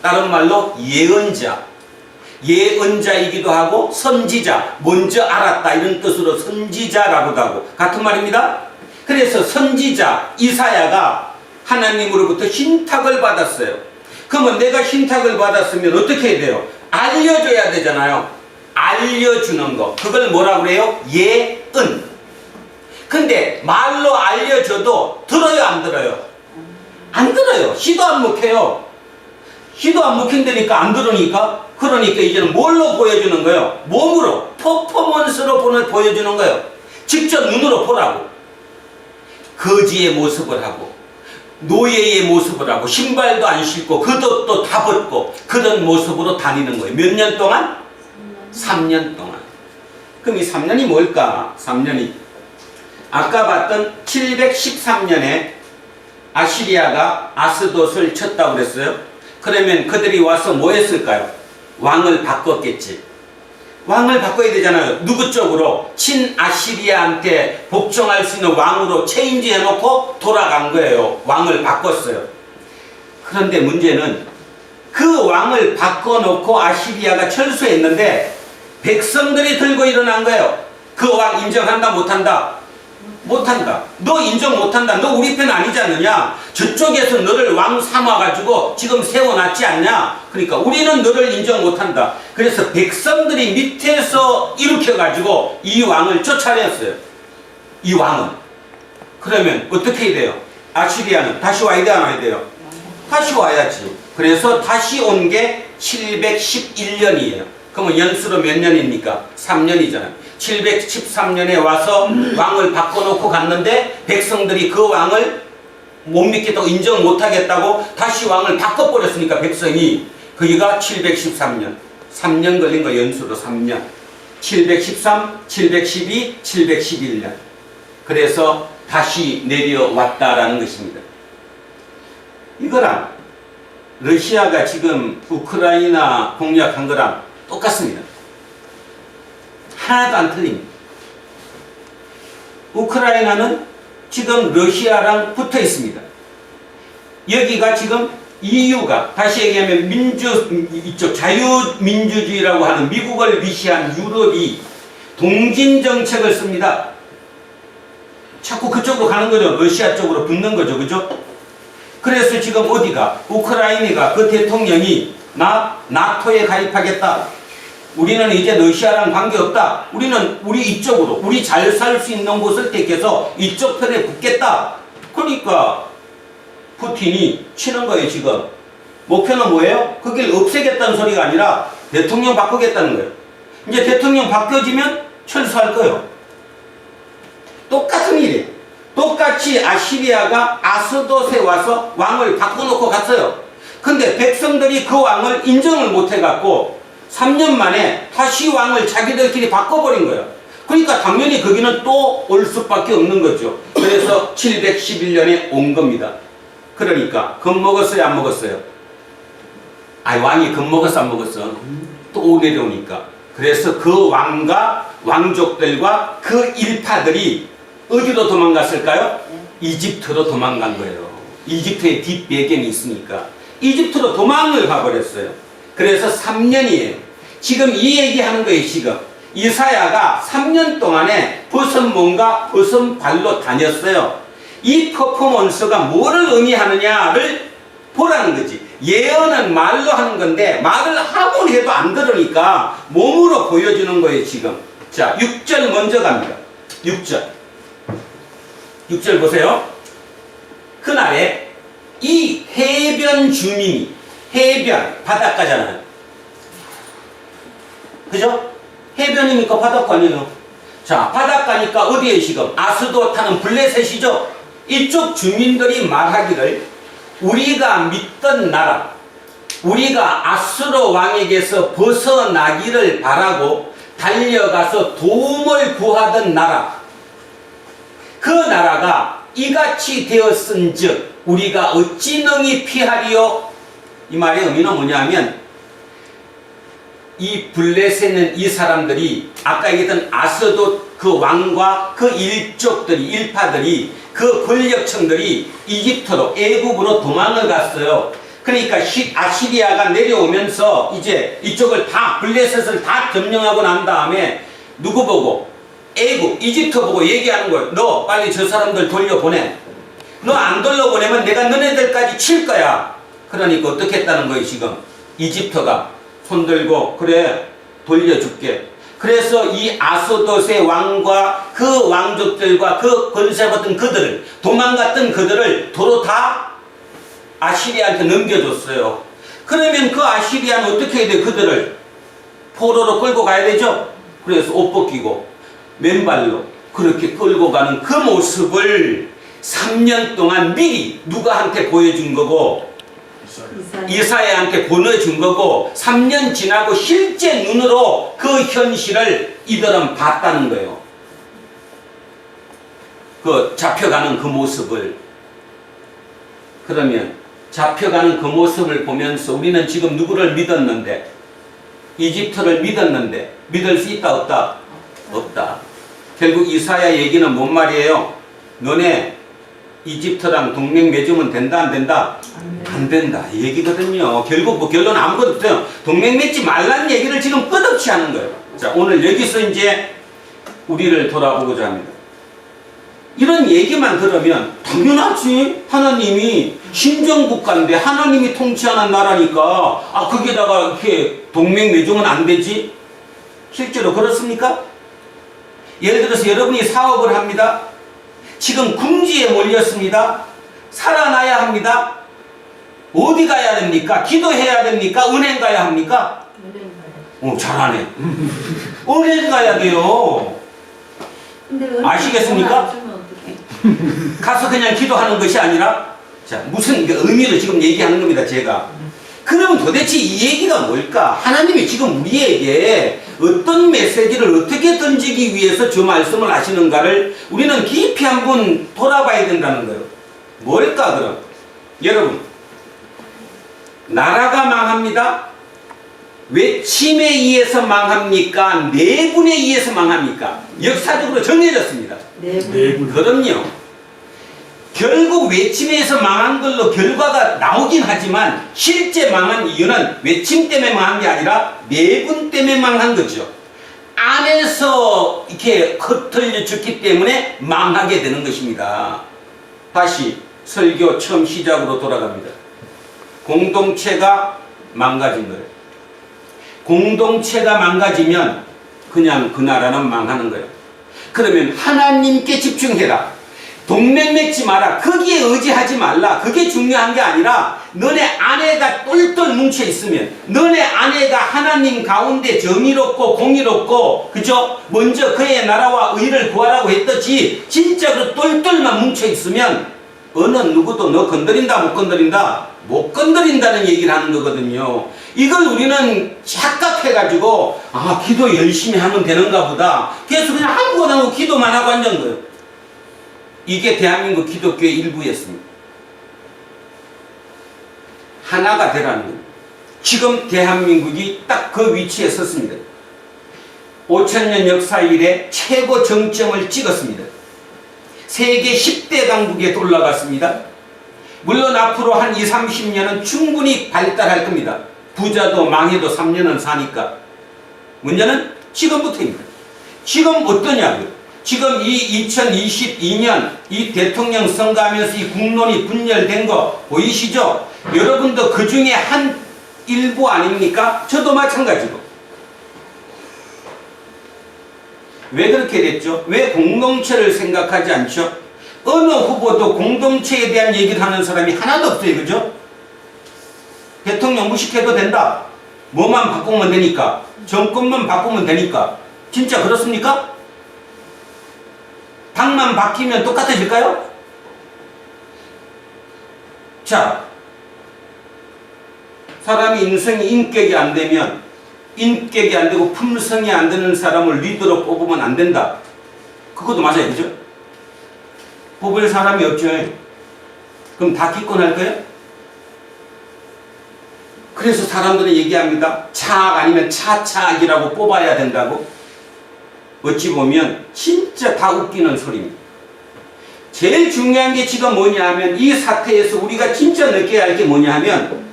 A: 다른 말로 예언자. 예언자이기도 하고 선지자, 먼저 알았다 이런 뜻으로 선지자라고도 하고 같은 말입니다. 그래서 선지자 이사야가 하나님으로부터 신탁을 받았어요. 그러면 내가 신탁을 받았으면 어떻게 해야 돼요? 알려줘야 되잖아요. 알려주는 거. 그걸 뭐라고 그래요? 예언. 근데 말로 알려줘도 들어요, 안 들어요? 안 들어요. 시도 안 먹혀요. 시도 안 먹힌다니까 안 들으니까. 그러니까 이제는 뭘로 보여주는 거예요? 몸으로, 퍼포먼스로 보여주는 거예요. 직접 눈으로 보라고. 거지의 모습을 하고 노예의 모습을 하고 신발도 안 신고 겉옷도 다 벗고 그런 모습으로 다니는 거예요. 몇 년 동안? 3년 동안. 그럼 이 3년이 뭘까? 3년이 아까 봤던 713년에 아시리아가 아스돗을 쳤다고 그랬어요. 그러면 그들이 와서 뭐 했을까요? 왕을 바꿨겠지. 왕을 바꿔야 되잖아요. 누구 쪽으로? 친아시리아한테 복종할 수 있는 왕으로 체인지 해놓고 돌아간 거예요. 왕을 바꿨어요. 그런데 문제는 그 왕을 바꿔놓고 아시리아가 철수했는데 백성들이 들고 일어난 거예요. 그 왕 인정한다 못한다? 못한다. 너 인정 못한다. 너 우리 편 아니지 않느냐. 저쪽에서 너를 왕 삼아가지고 지금 세워놨지 않냐. 그러니까 우리는 너를 인정 못한다. 그래서 백성들이 밑에서 일으켜가지고 이 왕을 쫓아냈어요. 이 왕은. 그러면 어떻게 해야 돼요? 아시리아는 다시 와야 돼, 안 와야 돼요? 다시 와야지. 그래서 다시 온 게 711년이에요. 그러면 연수로 몇 년입니까? 3년이잖아요. 713년에 와서 왕을 바꿔놓고 갔는데 백성들이 그 왕을 못 믿겠다고 인정 못하겠다고 다시 왕을 바꿔버렸으니까 백성이 거기가 713년 3년 걸린 거 연수로 3년 713, 712, 711년 그래서 다시 내려왔다라는 것입니다. 이거랑 러시아가 지금 우크라이나 공략한 거랑 똑같습니다. 하나도 안 틀립니다. 우크라이나는 지금 러시아랑 붙어 있습니다. 여기가 지금 EU가 다시 얘기하면 이쪽 자유민주주의라고 하는 미국을 위시한 유럽이 동진 정책을 씁니다. 자꾸 그쪽으로 가는 거죠. 러시아 쪽으로 붙는 거죠. 그죠? 그래서 지금 어디가 우크라이나가 그 대통령이 나 나토에 가입하겠다. 우리는 이제 러시아랑 관계없다. 우리는 우리 이쪽으로 우리 잘 살 수 있는 곳을 택해서 이쪽 편에 붙겠다. 그러니까 푸틴이 치는 거예요. 지금 목표는 뭐예요? 거길 없애겠다는 소리가 아니라 대통령 바꾸겠다는 거예요. 이제 대통령 바뀌어지면 철수할 거예요. 똑같은 일이에요. 똑같이 아시리아가 아스돗에 와서 왕을 바꿔놓고 갔어요. 근데 백성들이 그 왕을 인정을 못 해갖고 3년 만에 다시 왕을 자기들끼리 바꿔버린 거예요. 그러니까 당연히 거기는 또 올 수밖에 없는 거죠. 그래서 711년에 온 겁니다. 그러니까 겁먹었어요, 안 먹었어요? 아니 왕이 겁먹었어, 안 먹었어? 또 내려오니까. 그래서 그 왕과 왕족들과 그 일파들이 어디로 도망갔을까요? 이집트로 도망간 거예요. 이집트의 뒷배경이 있으니까 이집트로 도망을 가버렸어요. 그래서 3년이에요. 지금 이 얘기하는 거예요. 지금 이사야가 3년 동안에 벗은 몸과 벗은 발로 다녔어요. 이 퍼포먼스가 뭐를 의미하느냐를 보라는 거지. 예언은 말로 하는 건데 말을 하고 해도 안 들으니까 몸으로 보여주는 거예요. 지금 자 6절 먼저 갑니다. 6절 보세요. 그날에 이 해변 주민이 해변 바닷가잖아요. 그죠? 해변이니까 바닷가 아니에요. 자 바닷가니까 어디에 지금 아스돗하는 블레셋이죠. 이쪽 주민들이 말하기를 우리가 믿던 나라 우리가 아수르 왕에게서 벗어나기를 바라고 달려가서 도움을 구하던 나라 그 나라가 이같이 되었은즉 우리가 어찌 능히 피하리요? 이 말의 의미는 뭐냐면 이 블레셋은 이 사람들이 아까 얘기했던 아스돗 그 왕과 그 일족들이 일파들이 그 권력층들이 이집트로 애국으로 도망을 갔어요. 그러니까 아시리아가 내려오면서 이제 이쪽을 다 블레셋을 다 점령하고 난 다음에 누구 보고 애국 이집트 보고 얘기하는 거예요. 너 빨리 저 사람들 돌려보내. 너 안 돌려보내면 내가 너네들까지 칠 거야. 그러니까 어떻게 했다는 거예요. 지금 이집트가 손들고 그래 돌려줄게. 그래서 이 아스돗의 왕과 그 왕족들과 그 권세받던 그들을 도망갔던 그들을 도로 다 아시리아한테 넘겨줬어요. 그러면 그 아시리아는 어떻게 해야 돼? 그들을 포로로 끌고 가야 되죠. 그래서 옷 벗기고 맨발로 그렇게 끌고 가는 그 모습을 3년 동안 미리 누가한테 보여준 거고 이사야한테 보내준 거고 3년 지나고 실제 눈으로 그 현실을 이들은 봤다는 거예요. 그 잡혀가는 그 모습을. 그러면 잡혀가는 그 모습을 보면서 우리는 지금 누구를 믿었는데 이집트를 믿었는데 믿을 수 있다 없다? 없다. 결국 이사야 얘기는 뭔 말이에요? 너네 이집트랑 동맹 맺으면 된다 안 된다? 안 된다 이 얘기거든요. 결국 뭐 결론 아무것도 없어요. 동맹 맺지 말라는 얘기를 지금 끝없이 하는 거예요. 자 오늘 여기서 이제 우리를 돌아보고자 합니다. 이런 얘기만 들으면 당연하지. 하나님이 신정국가인데 하나님이 통치하는 나라니까 거기에다가 이렇게 동맹 맺으면 안 되지. 실제로 그렇습니까? 예를 들어서 여러분이 사업을 합니다. 지금 궁지에 몰렸습니다. 살아나야 합니다. 어디 가야 됩니까? 기도해야 됩니까? 은행 가야 합니까? 잘하네. 은행 가야 돼요. 아시겠습니까? 가서 그냥 기도하는 것이 아니라, 자, 무슨 의미로 지금 얘기하는 겁니다, 제가. 그러면 도대체 이 얘기가 뭘까? 하나님이 지금 우리에게 어떤 메시지를 어떻게 던지기 위해서 저 말씀을 하시는가를 우리는 깊이 한번 돌아봐야 된다는 거예요. 뭘까, 그럼? 여러분, 나라가 망합니다. 외침에 의해서 망합니까? 내분에 의해서 망합니까? 역사적으로 정해졌습니다.
B: 내분.
A: 그럼요. 결국 외침에 의해서 망한 걸로 결과가 나오긴 하지만 실제 망한 이유는 외침 때문에 망한 게 아니라 내분 때문에 망한 거죠. 안에서 이렇게 흩어져 죽기 때문에 망하게 되는 것입니다. 다시 설교 처음 시작으로 돌아갑니다. 공동체가 망가진 거예요. 공동체가 망가지면 그냥 그 나라는 망하는 거예요. 그러면 하나님께 집중해라. 동맹 맺지 마라. 거기에 의지하지 말라. 그게 중요한 게 아니라 너네 아내가 똘똘 뭉쳐 있으면, 너네 아내가 하나님 가운데 정의롭고 공의롭고, 그죠? 먼저 그의 나라와 의를 구하라고 했듯이 진짜로 똘똘만 뭉쳐 있으면 어느 누구도 너 건드린다 못 건드린다? 못 건드린다는 얘기를 하는 거거든요. 이걸 우리는 착각해가지고 기도 열심히 하면 되는가 보다. 그래서 그냥 아무것도 안 하고 기도만 하고 앉은 거예요. 이게 대한민국 기독교의 일부였습니다. 하나가 되라는 거예요. 지금 대한민국이 딱 그 위치에 섰습니다. 5000년 역사 이래 최고 정점을 찍었습니다. 세계 10대 강국에 올라갔습니다. 물론 앞으로 한 20, 30년은 충분히 발달할 겁니다. 부자도 망해도 3년은 사니까. 문제는 지금부터입니다. 지금 어떠냐고요? 지금 이 2022년 이 대통령 선거하면서 이 국론이 분열된 거 보이시죠? 여러분도 그 중에 한 일부 아닙니까? 저도 마찬가지고. 왜 그렇게 됐죠? 왜 공동체를 생각하지 않죠? 어느 후보도 공동체에 대한 얘기를 하는 사람이 하나도 없어요. 그죠? 대통령 무식해도 된다. 뭐만 바꾸면 되니까. 정권만 바꾸면 되니까. 진짜 그렇습니까? 당만 바뀌면 똑같아질까요? 자, 사람이 인성이 인격이 안 되면, 인격이 안 되고 품성이 안 되는 사람을 리더로 뽑으면 안 된다. 그것도 맞아요. 그죠? 뽑을 사람이 없죠. 그럼 다 기권할까요? 그래서 사람들은 얘기합니다. 차악 아니면 차차악이라고 뽑아야 된다고. 어찌 보면 진짜 다 웃기는 소리입니다. 제일 중요한 게 지금 뭐냐 하면 이 사태에서 우리가 진짜 느껴야 할 게 뭐냐 하면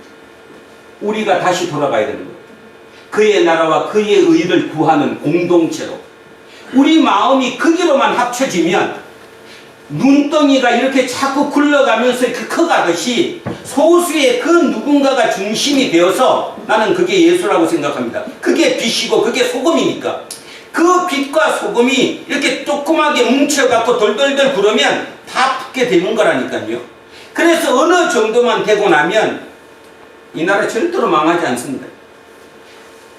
A: 우리가 다시 돌아가야 되는 거예요. 그의 나라와 그의 의를 구하는 공동체로. 우리 마음이 거기로만 합쳐지면 눈덩이가 이렇게 자꾸 굴러가면서 이렇게 커가듯이 소수의 그 누군가가 중심이 되어서 나는 그게 예수라고 생각합니다. 그게 빛이고 그게 소금이니까. 그 빛과 소금이 이렇게 조그맣게 뭉쳐갖고 돌돌돌 구르면 다 붙게 되는 거라니까요. 그래서 어느 정도만 되고 나면 이 나라 절대로 망하지 않습니다.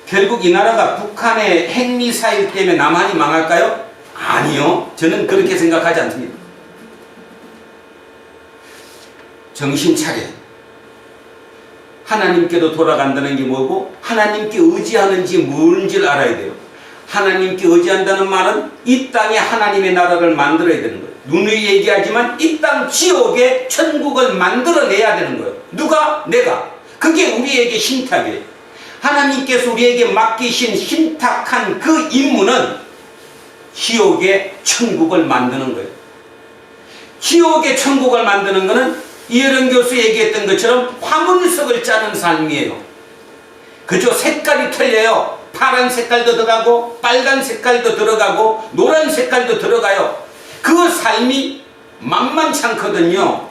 A: 결국 이 나라가 북한의 핵미사일 때문에 남한이 망할까요? 아니요. 저는 그렇게 생각하지 않습니다. 정신 차려. 하나님께로 돌아간다는 게 뭐고 하나님께 의지하는지 뭔지를 알아야 돼요. 하나님께 의지한다는 말은 이 땅에 하나님의 나라를 만들어야 되는 거예요. 누누이 얘기하지만 이 땅 지옥에 천국을 만들어내야 되는 거예요. 누가? 내가. 그게 우리에게 신탁이에요. 하나님께서 우리에게 맡기신 신탁한 그 임무는 지옥의 천국을 만드는 거예요. 지옥의 천국을 만드는 것은 이혜령 교수 얘기했던 것처럼 화문석을 짜는 삶이에요. 그저 색깔이 틀려요. 파란 색깔도 들어가고 빨간 색깔도 들어가고 노란 색깔도 들어가요. 그 삶이 만만치 않거든요.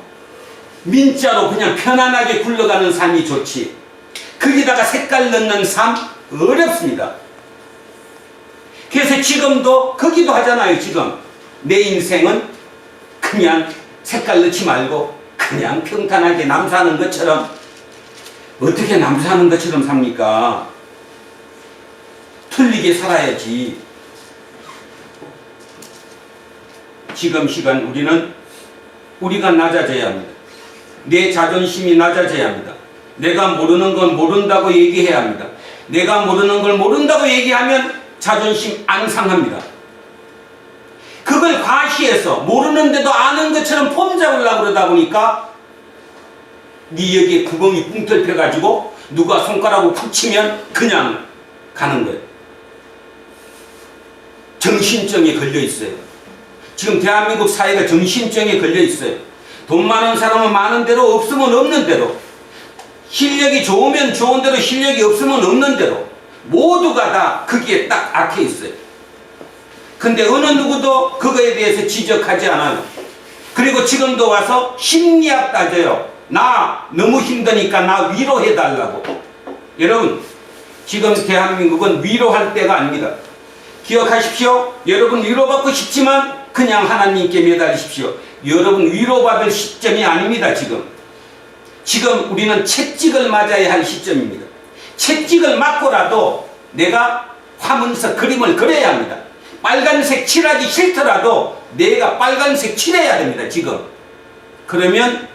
A: 민자로 그냥 편안하게 굴러가는 삶이 좋지, 거기다가 색깔 넣는 삶 어렵습니다. 그래서 지금도 거기도 하잖아요. 지금 내 인생은 그냥 색깔 넣지 말고 그냥 평탄하게 남 사는 것처럼. 어떻게 남 사는 것처럼 삽니까? 틀리게 살아야지. 지금 시간 우리가 낮아져야 합니다. 내 자존심이 낮아져야 합니다. 내가 모르는 건 모른다고 얘기해야 합니다. 내가 모르는 걸 모른다고 얘기하면 자존심 안 상합니다. 그걸 과시해서 모르는데도 아는 것처럼 폼 잡으려고 그러다 보니까 네 여기에 구멍이 뿡 뚫혀가지고 누가 손가락으로 푹 치면 그냥 가는 거예요. 정신병에 걸려 있어요. 지금 대한민국 사회가 정신병에 걸려 있어요. 돈 많은 사람은 많은 대로, 없으면 없는 대로, 실력이 좋으면 좋은 대로, 실력이 없으면 없는 대로, 모두가 다 거기에 딱 악해 있어요. 근데 어느 누구도 그거에 대해서 지적하지 않아요. 그리고 지금도 와서 심리학 따져요. 나 너무 힘드니까 나 위로해달라고. 여러분, 지금 대한민국은 위로할 때가 아닙니다. 기억하십시오. 여러분 위로받고 싶지만 그냥 하나님께 매달리십시오. 여러분 위로받을 시점이 아닙니다. 지금 우리는 채찍을 맞아야 할 시점입니다. 채찍을 맞고라도 내가 화문서 그림을 그려야 합니다. 빨간색 칠하기 싫더라도 내가 빨간색 칠해야 됩니다. 지금. 그러면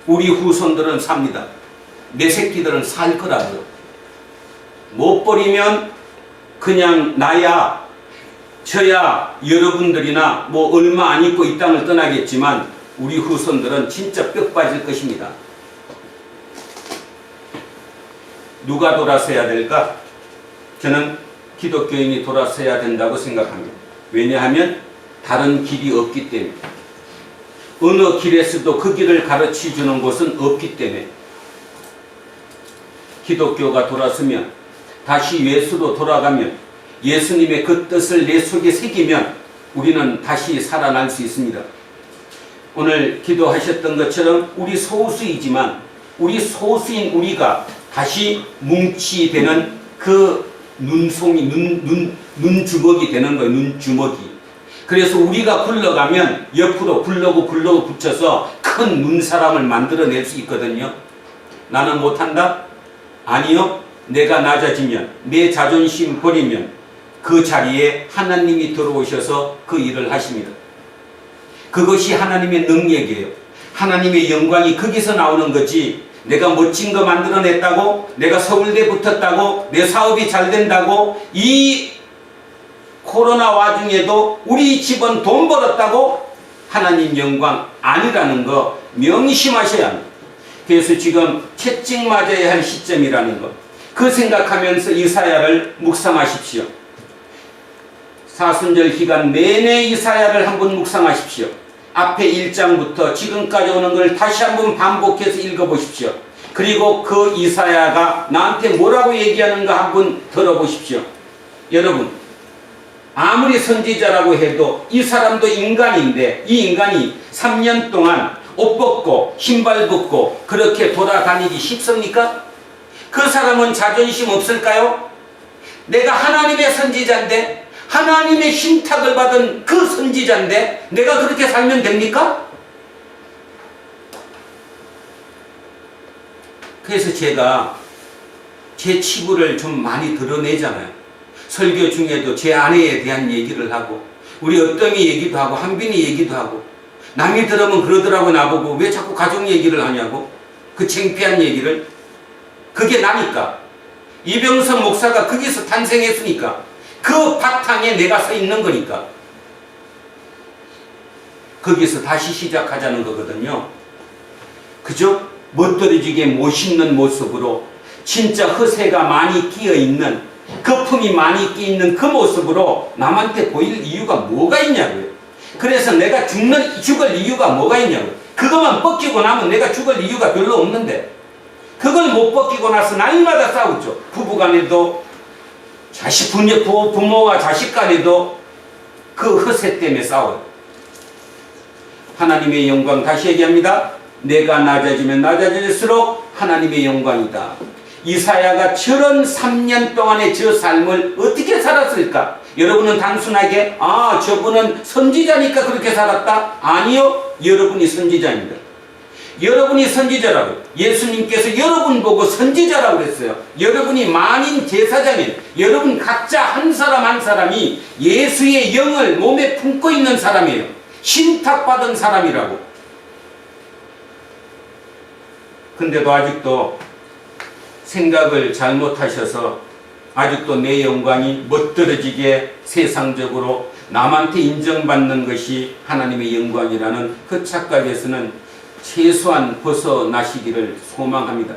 A: 우리 후손들은 삽니다. 내 새끼들은 살 거라고요. 못 버리면 그냥 나야 저야 여러분들이나 뭐 얼마 안 있고 이 땅을 떠나겠지만 우리 후손들은 진짜 뼈 빠질 것입니다. 누가 돌아서야 될까? 저는 기독교인이 돌아서야 된다고 생각합니다. 왜냐하면 다른 길이 없기 때문에, 어느 길에서도 그 길을 가르쳐 주는 곳은 없기 때문에. 기독교가 돌아서면, 다시 예수로 돌아가면, 예수님의 그 뜻을 내 속에 새기면 우리는 다시 살아날 수 있습니다. 오늘 기도하셨던 것처럼 우리 소수이지만 우리 소수인 우리가 다시 뭉치되는 그 눈주먹이 되는 거예요. 눈주먹이. 그래서 우리가 굴러가면 옆으로 굴러고 붙여서 큰 눈사람을 만들어낼 수 있거든요. 나는 못한다? 아니요. 내가 낮아지면, 내 자존심 버리면 그 자리에 하나님이 들어오셔서 그 일을 하십니다. 그것이 하나님의 능력이에요. 하나님의 영광이 거기서 나오는 거지, 내가 멋진 거 만들어냈다고, 내가 서울대 붙었다고, 내 사업이 잘 된다고, 이 코로나 와중에도 우리 집은 돈 벌었다고 하나님 영광 아니라는 거 명심하셔야 합니다. 그래서 지금 채찍 맞아야 할 시점이라는 거, 그 생각하면서 이사야를 묵상하십시오. 사순절 기간 내내 이사야를 한번 묵상하십시오. 앞에 1장부터 지금까지 오는 걸 다시 한번 반복해서 읽어보십시오. 그리고 그 이사야가 나한테 뭐라고 얘기하는가 한번 들어보십시오. 여러분, 아무리 선지자라고 해도 이 사람도 인간인데, 이 인간이 3년 동안 옷 벗고 신발 벗고 그렇게 돌아다니기 쉽습니까? 그 사람은 자존심 없을까요? 내가 하나님의 선지자인데, 하나님의 신탁을 받은 그 선지자인데 내가 그렇게 살면 됩니까? 그래서 제가 제 치부를 좀 많이 드러내잖아요. 설교 중에도 제 아내에 대한 얘기를 하고, 우리 어떤 얘기도 하고, 한빈이 얘기도 하고, 남이 들으면 그러더라고 나보고 왜 자꾸 가족 얘기를 하냐고, 그 창피한 얘기를. 그게 나니까. 이병선 목사가 거기서 탄생했으니까, 그 바탕에 내가 서 있는 거니까. 거기서 다시 시작하자는 거거든요. 그죠? 멋들어지게 멋있는 모습으로, 진짜 허세가 많이 끼어있는, 거품이 많이 끼어있는 그 모습으로 남한테 보일 이유가 뭐가 있냐고요. 그래서 내가 죽을 이유가 뭐가 있냐고요. 그것만 벗기고 나면 내가 죽을 이유가 별로 없는데, 그걸 못 벗기고 나서 날마다 싸우죠. 부부간에도, 부모와 자식 간에도 그 허세 때문에 싸워요. 하나님의 영광, 다시 얘기합니다. 내가 낮아지면 낮아질수록 하나님의 영광이다. 이사야가 저런 3년 동안의 저 삶을 어떻게 살았을까? 여러분은 단순하게 저분은 선지자니까 그렇게 살았다? 아니요. 여러분이 선지자입니다. 여러분이 선지자라고. 예수님께서 여러분 보고 선지자라고 그랬어요. 여러분이 만인 제사장인, 여러분 각자 한 사람 한 사람이 예수의 영을 몸에 품고 있는 사람이에요. 신탁받은 사람이라고. 근데도 아직도 생각을 잘못하셔서 아직도 내 영광이 멋들어지게 세상적으로 남한테 인정받는 것이 하나님의 영광이라는 그 착각에서는 최소한 벗어나시기를 소망합니다.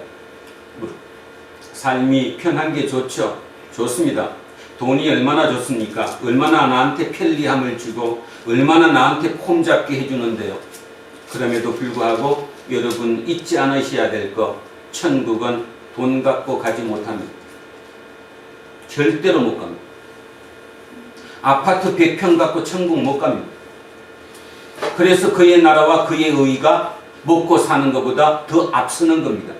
A: 삶이 편한 게 좋죠. 좋습니다. 돈이 얼마나 좋습니까? 얼마나 나한테 편리함을 주고 얼마나 나한테 폼 잡게 해주는데요. 그럼에도 불구하고 여러분 잊지 않으셔야 될 거, 천국은 돈 갖고 가지 못합니다. 절대로 못 갑니다. 아파트 100평 갖고 천국 못 갑니다. 그래서 그의 나라와 그의 의가 먹고 사는 것보다 더 앞서는 겁니다.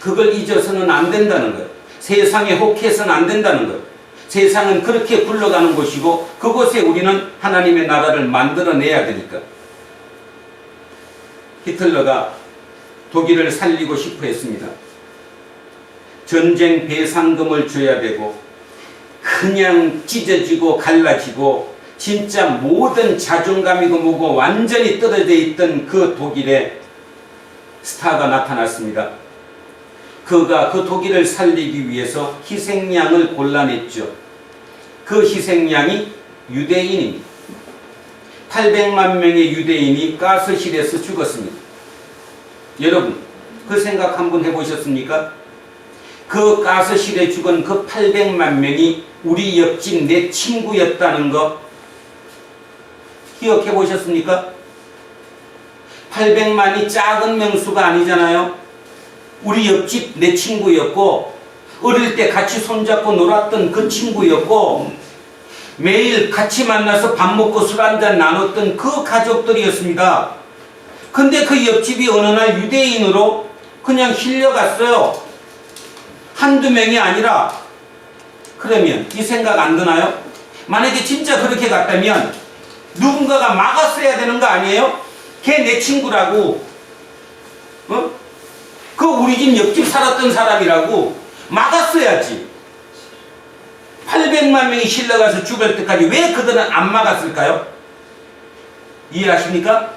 A: 그걸 잊어서는 안 된다는 거예요. 세상에 혹해서는 안 된다는 거예요. 세상은 그렇게 굴러가는 곳이고 그곳에 우리는 하나님의 나라를 만들어내야 되니까. 히틀러가 독일을 살리고 싶어 했습니다. 전쟁 배상금을 줘야 되고 그냥 찢어지고 갈라지고 진짜 모든 자존감이고 뭐고 완전히 떨어져 있던 그 독일에 스타가 나타났습니다. 그가 그 독일을 살리기 위해서 희생양을 골라냈죠. 그 희생양이 유대인입니다. 800만 명의 유대인이 가스실에서 죽었습니다. 여러분 그 생각 한번 해보셨습니까? 그 가스실에 죽은 그 800만 명이 우리 옆집 내 친구였다는 거 기억해 보셨습니까? 800만이 작은 명수가 아니잖아요. 우리 옆집 내 친구였고 어릴 때 같이 손잡고 놀았던 그 친구였고 매일 같이 만나서 밥 먹고 술 한잔 나눴던 그 가족들이었습니다. 근데 그 옆집이 어느 날 유대인으로 그냥 실려갔어요. 한두 명이 아니라. 그러면 이 생각 안 드나요? 만약에 진짜 그렇게 갔다면 누군가가 막았어야 되는 거 아니에요? 걔 내 친구라고. 그 우리 집 옆집 살았던 사람이라고 막았어야지. 800만 명이 실려가서 죽을 때까지 왜 그들은 안 막았을까요? 이해하십니까?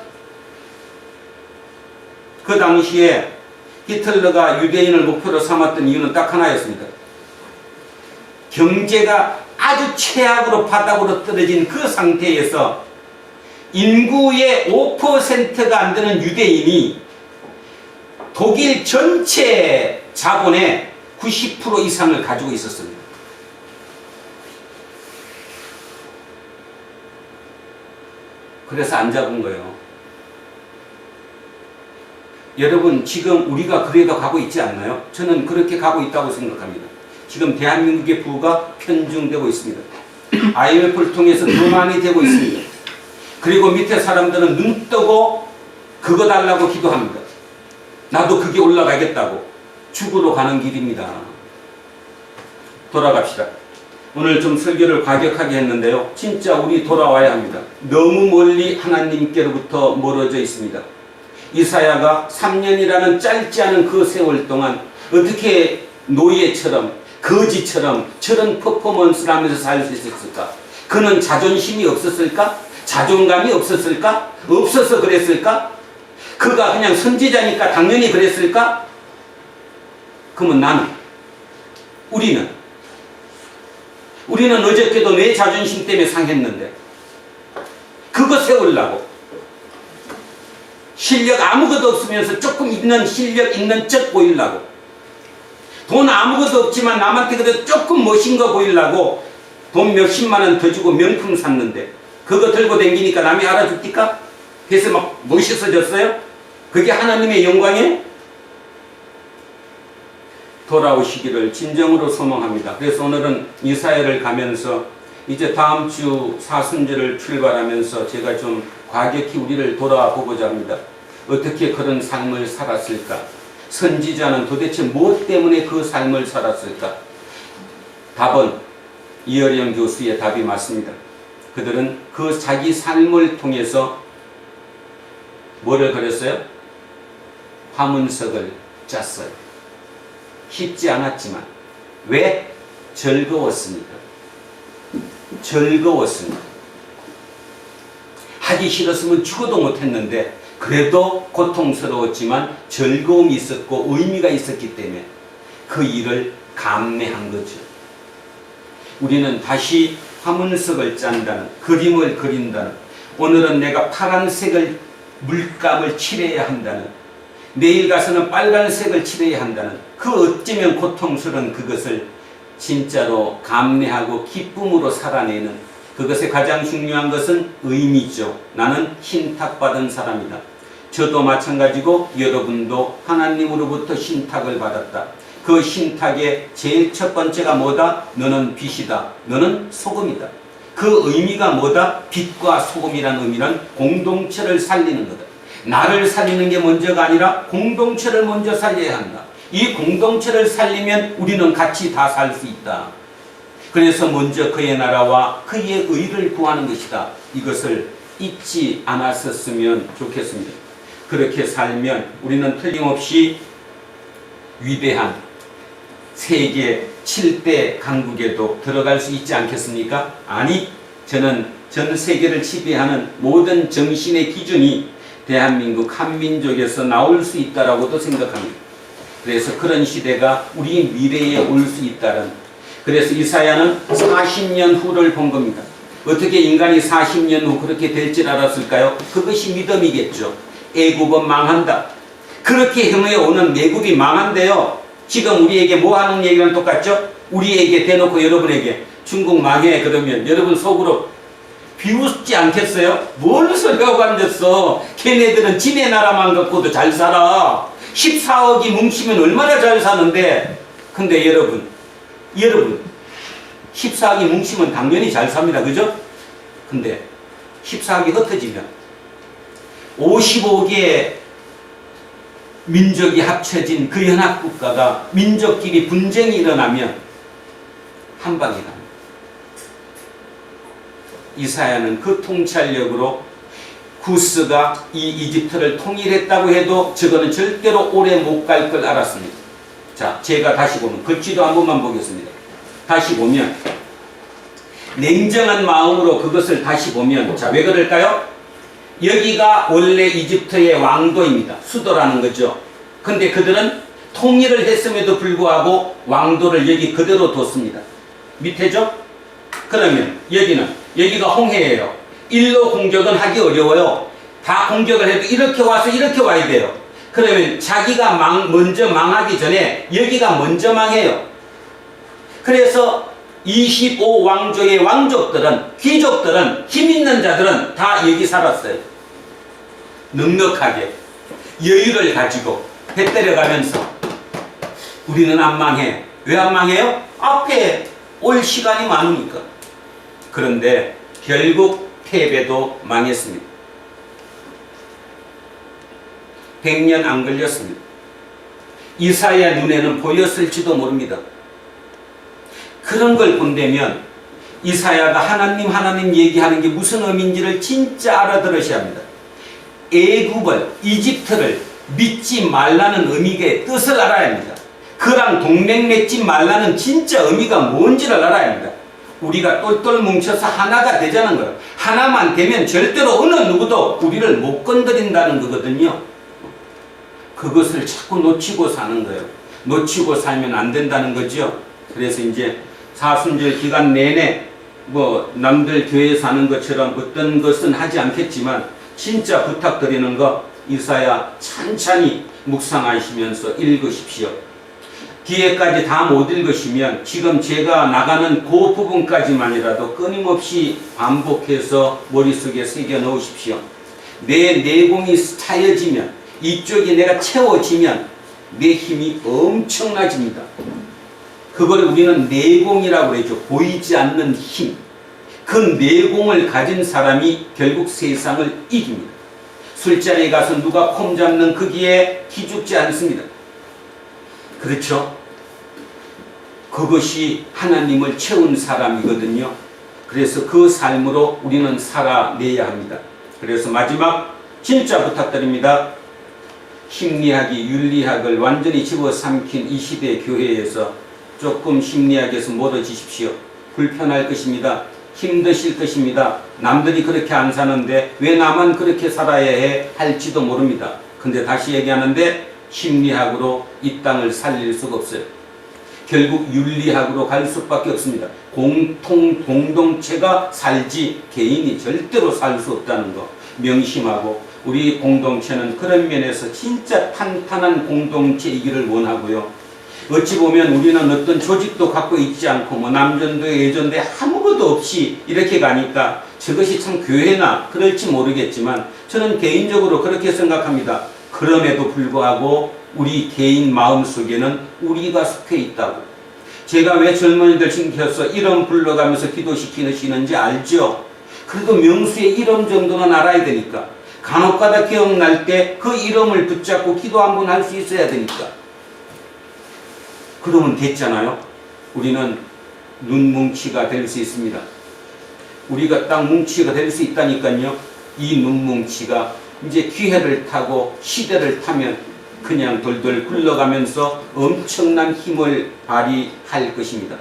A: 그 당시에 히틀러가 유대인을 목표로 삼았던 이유는 딱 하나였습니다. 경제가 아주 최악으로 바닥으로 떨어진 그 상태에서 인구의 5%가 안 되는 유대인이 독일 전체 자본의 90% 이상을 가지고 있었습니다. 그래서 안 잡은 거예요. 여러분 지금 우리가 그래도 가고 있지 않나요? 저는 그렇게 가고 있다고 생각합니다. 지금 대한민국의 부가 편중되고 있습니다. IMF를 통해서 더 많이 되고 있습니다. 그리고 밑에 사람들은 눈 뜨고 그거 달라고 기도합니다. 나도 그게 올라가겠다고. 죽으러 가는 길입니다. 돌아갑시다. 오늘 좀 설교를 과격하게 했는데요. 진짜 우리 돌아와야 합니다. 너무 멀리 하나님께로부터 멀어져 있습니다. 이사야가 3년이라는 짧지 않은 그 세월 동안 어떻게 노예처럼 거지처럼 저런 퍼포먼스를 하면서 살 수 있었을까? 그는 자존심이 없었을까? 자존감이 없었을까? 없어서 그랬을까? 그가 그냥 선지자니까 당연히 그랬을까? 그러면 나는, 우리는 어저께도 내 자존심 때문에 상했는데 그거 세우려고 실력 아무것도 없으면서 조금 있는 실력 있는 척 보이려고, 돈 아무것도 없지만 남한테 그래도 조금 멋진 거 보이려고 돈 몇십만 원 더 주고 명품 샀는데 그거 들고 다니니까 남이 알아줍니까? 그래서 막 멋있어졌어요? 그게 하나님의 영광이에요? 돌아오시기를 진정으로 소망합니다. 그래서 오늘은 이사야를 가면서 이제 다음 주 사순절을 출발하면서 제가 좀 과격히 우리를 돌아보고자 합니다. 어떻게 그런 삶을 살았을까? 선지자는 도대체 무엇 때문에 그 삶을 살았을까? 답은 이어령 교수의 답이 맞습니다. 그들은 그 자기 삶을 통해서 뭐를 그렸어요? 화문석을 짰어요. 쉽지 않았지만 왜? 즐거웠으니까. 즐거웠으니까. 하기 싫었으면 죽어도 못했는데 그래도 고통스러웠지만 즐거움이 있었고 의미가 있었기 때문에 그 일을 감내한 거죠. 우리는 다시 화문석을 짠다는, 그림을 그린다는, 오늘은 내가 파란색을 물감을 칠해야 한다는, 내일 가서는 빨간색을 칠해야 한다는 그 어쩌면 고통스러운 그것을 진짜로 감내하고 기쁨으로 살아내는, 그것의 가장 중요한 것은 의미죠. 나는 신탁받은 사람이다. 저도 마찬가지고 여러분도 하나님으로부터 신탁을 받았다. 그 신탁의 제일 첫 번째가 뭐다? 너는 빛이다. 너는 소금이다. 그 의미가 뭐다? 빛과 소금이라는 의미는 공동체를 살리는 거다. 나를 살리는 게 먼저가 아니라 공동체를 먼저 살려야 한다. 이 공동체를 살리면 우리는 같이 다 살 수 있다. 그래서 먼저 그의 나라와 그의 의를 구하는 것이다. 이것을 잊지 않았었으면 좋겠습니다. 그렇게 살면 우리는 틀림없이 위대한 세계 7대 강국에도 들어갈 수 있지 않겠습니까? 아니, 저는 전 세계를 지배하는 모든 정신의 기준이 대한민국 한민족에서 나올 수 있다라고도 생각합니다. 그래서 그런 시대가 우리 미래에 올 수 있다는, 그래서 이사야는 40년 후를 본 겁니다. 어떻게 인간이 40년 후 그렇게 될 줄 알았을까요? 그것이 믿음이겠죠. 애굽은 망한다. 그렇게 향해 오는 애굽이 망한대요. 지금 우리에게 뭐 하는 얘기랑 똑같죠? 우리에게 대놓고 여러분에게 중국 망해 그러면 여러분 속으로 비웃지 않겠어요? 뭘 소리하고 앉았어? 걔네들은 지네 나라만 갖고도 잘 살아. 14억이 뭉치면 얼마나 잘 사는데. 근데 여러분 14억이 뭉치면 당연히 잘 삽니다. 그죠? 근데 14억이 흩어지면 55개의 민족이 합쳐진 그 연합국가가 민족끼리 분쟁이 일어나면 한 방에 갑니다. 이사야는 그 통찰력으로 구스가 이 이집트를 통일했다고 해도 저거는 절대로 오래 못 갈 걸 알았습니다. 자, 제가 다시 보면 글씨도 한 번만 보겠습니다. 다시 보면 냉정한 마음으로 그것을 다시 보면, 자, 왜 그럴까요? 여기가 원래 이집트의 왕도입니다. 수도라는 거죠. 근데 그들은 통일을 했음에도 불구하고 왕도를 여기 그대로 뒀습니다. 밑에죠? 그러면 여기가 홍해예요. 일로 공격은 하기 어려워요. 다 공격을 해도 이렇게 와서 이렇게 와야 돼요. 그러면 자기가 먼저 망하기 전에 여기가 먼저 망해요. 그래서 25왕조의 왕족들은, 귀족들은, 힘있는 자들은 다 여기 살았어요. 넉넉하게 여유를 가지고 배 때려가면서 우리는 안 망해. 왜 안 망해요? 앞에 올 시간이 많으니까. 그런데 결국 테베도 망했습니다. 100년 안 걸렸습니다. 이사야 눈에는 보였을지도 모릅니다. 그런 걸 본다면 이사야가 하나님 얘기하는 게 무슨 의미인지를 진짜 알아들으셔야 합니다. 애굽을, 이집트를 믿지 말라는 의미의 뜻을 알아야 합니다. 그랑 동맹 맺지 말라는 진짜 의미가 뭔지를 알아야 합니다. 우리가 똘똘 뭉쳐서 하나가 되자는 거예요. 하나만 되면 절대로 어느 누구도 우리를 못 건드린다는 거거든요. 그것을 자꾸 놓치고 사는 거예요. 놓치고 살면 안 된다는 거죠. 그래서 이제 사순절 기간 내내 뭐 남들 교회 사는 것처럼 어떤 것은 하지 않겠지만 진짜 부탁드리는 거 이사야 찬찬히 묵상하시면서 읽으십시오. 뒤에까지 다 못 읽으시면 지금 제가 나가는 그 부분까지만이라도 끊임없이 반복해서 머릿속에 새겨 넣으십시오. 내 내공이 차여지면, 이쪽이 내가 채워지면 내 힘이 엄청나집니다. 그걸 우리는 내공이라고 그러죠. 보이지 않는 힘. 그 내공을 가진 사람이 결국 세상을 이깁니다. 술자리에 가서 누가 폼 잡는 거기에 기죽지 않습니다. 그렇죠? 그것이 하나님을 채운 사람이거든요. 그래서 그 삶으로 우리는 살아내야 합니다. 그래서 마지막 진짜 부탁드립니다. 심리학이 윤리학을 완전히 집어삼킨 이 시대 교회에서 조금 심리학에서 멀어지십시오. 불편할 것입니다. 힘드실 것입니다. 남들이 그렇게 안 사는데 왜 나만 그렇게 살아야 해 할지도 모릅니다. 근데 다시 얘기하는데 심리학으로 이 땅을 살릴 수가 없어요. 결국 윤리학으로 갈 수밖에 없습니다. 공동체가 살지 개인이 절대로 살 수 없다는 거 명심하고, 우리 공동체는 그런 면에서 진짜 탄탄한 공동체이기를 원하고요. 어찌 보면 우리는 어떤 조직도 갖고 있지 않고 뭐 남전도에 예전도에 아무것도 없이 이렇게 가니까 저것이 참 교회나 그럴지 모르겠지만 저는 개인적으로 그렇게 생각합니다. 그럼에도 불구하고 우리 개인 마음속에는 우리가 속해 있다고. 제가 왜 젊은이들 신켜서 이름 불러가면서 기도시키시는지 알죠? 그래도 명수의 이름 정도는 알아야 되니까. 간혹가다 기억날 때 그 이름을 붙잡고 기도 한번 할 수 있어야 되니까. 그러면 됐잖아요. 우리는 눈뭉치가 될 수 있습니다. 우리가 딱 뭉치가 될 수 있다니까요. 이 눈뭉치가 이제 기회를 타고 시대를 타면 그냥 돌돌 굴러가면서 엄청난 힘을 발휘할 것입니다.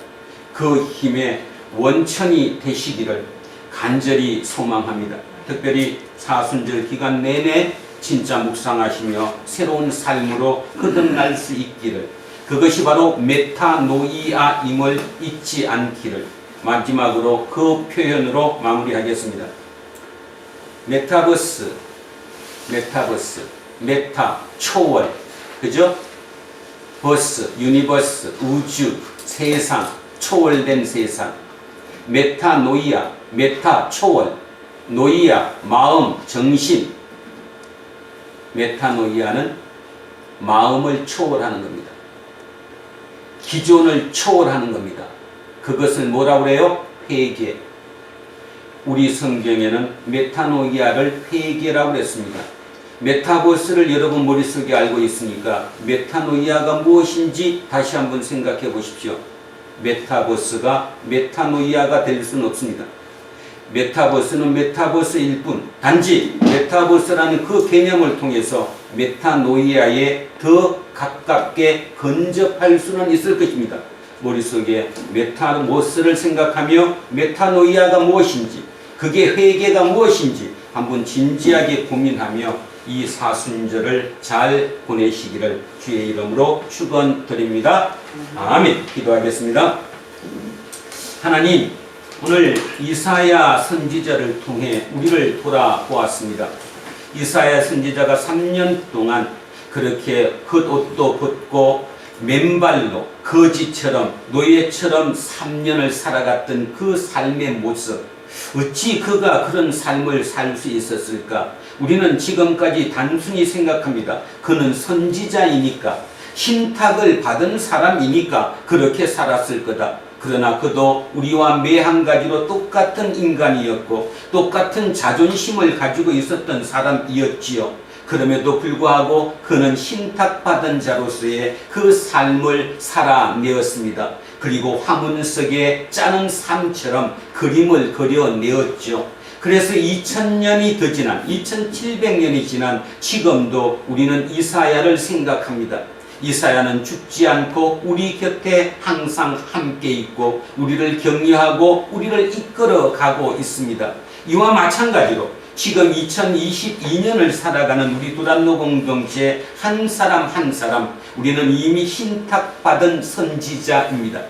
A: 그 힘의 원천이 되시기를 간절히 소망합니다. 특별히 사순절 기간 내내 진짜 묵상하시며 새로운 삶으로 거듭날 수 있기를, 그것이 바로 메타노이아임을 잊지 않기를. 마지막으로 그 표현으로 마무리하겠습니다. 메타버스, 메타, 초월, 그죠? 버스, 유니버스, 우주, 세상, 초월된 세상. 메타노이아, 메타, 초월, 노이아, 마음, 정신. 메타노이아는 마음을 초월하는 겁니다. 기존을 초월하는 겁니다. 그것을 뭐라고 그래요? 회개. 우리 성경에는 메타노이아를 회개라고 했습니다. 메타버스를 여러분 머릿속에 알고 있으니까 메타노이아가 무엇인지 다시 한번 생각해 보십시오. 메타버스가 메타노이아가 될 수는 없습니다. 메타버스는 메타버스일 뿐, 단지 메타버스라는 그 개념을 통해서 메타노이아에 더 가깝게 근접할 수는 있을 것입니다. 머릿속에 메타버스를 생각하며 메타노이아가 무엇인지, 그게 회개가 무엇인지 한번 진지하게 고민하며 이 사순절을 잘 보내시기를 주의 이름으로 축원드립니다. 아멘. 기도하겠습니다. 하나님, 오늘 이사야 선지자를 통해 우리를 돌아보았습니다. 이사야 선지자가 3년 동안 그렇게 겉옷도 벗고 맨발로 거지처럼 노예처럼 3년을 살아갔던 그 삶의 모습, 어찌 그가 그런 삶을 살 수 있었을까? 우리는 지금까지 단순히 생각합니다. 그는 선지자이니까, 신탁을 받은 사람이니까 그렇게 살았을 거다. 그러나 그도 우리와 매 한 가지로 똑같은 인간이었고 똑같은 자존심을 가지고 있었던 사람이었지요. 그럼에도 불구하고 그는 신탁받은 자로서의 그 삶을 살아내었습니다. 그리고 화문 속에 짜는 삶처럼 그림을 그려내었죠. 그래서 2000년이 더 지난, 2700년이 지난 지금도 우리는 이사야를 생각합니다. 이사야는 죽지 않고 우리 곁에 항상 함께 있고 우리를 격려하고 우리를 이끌어 가고 있습니다. 이와 마찬가지로 지금 2022년을 살아가는 우리 두란노 공동체 한 사람 한 사람, 우리는 이미 신탁받은 선지자입니다.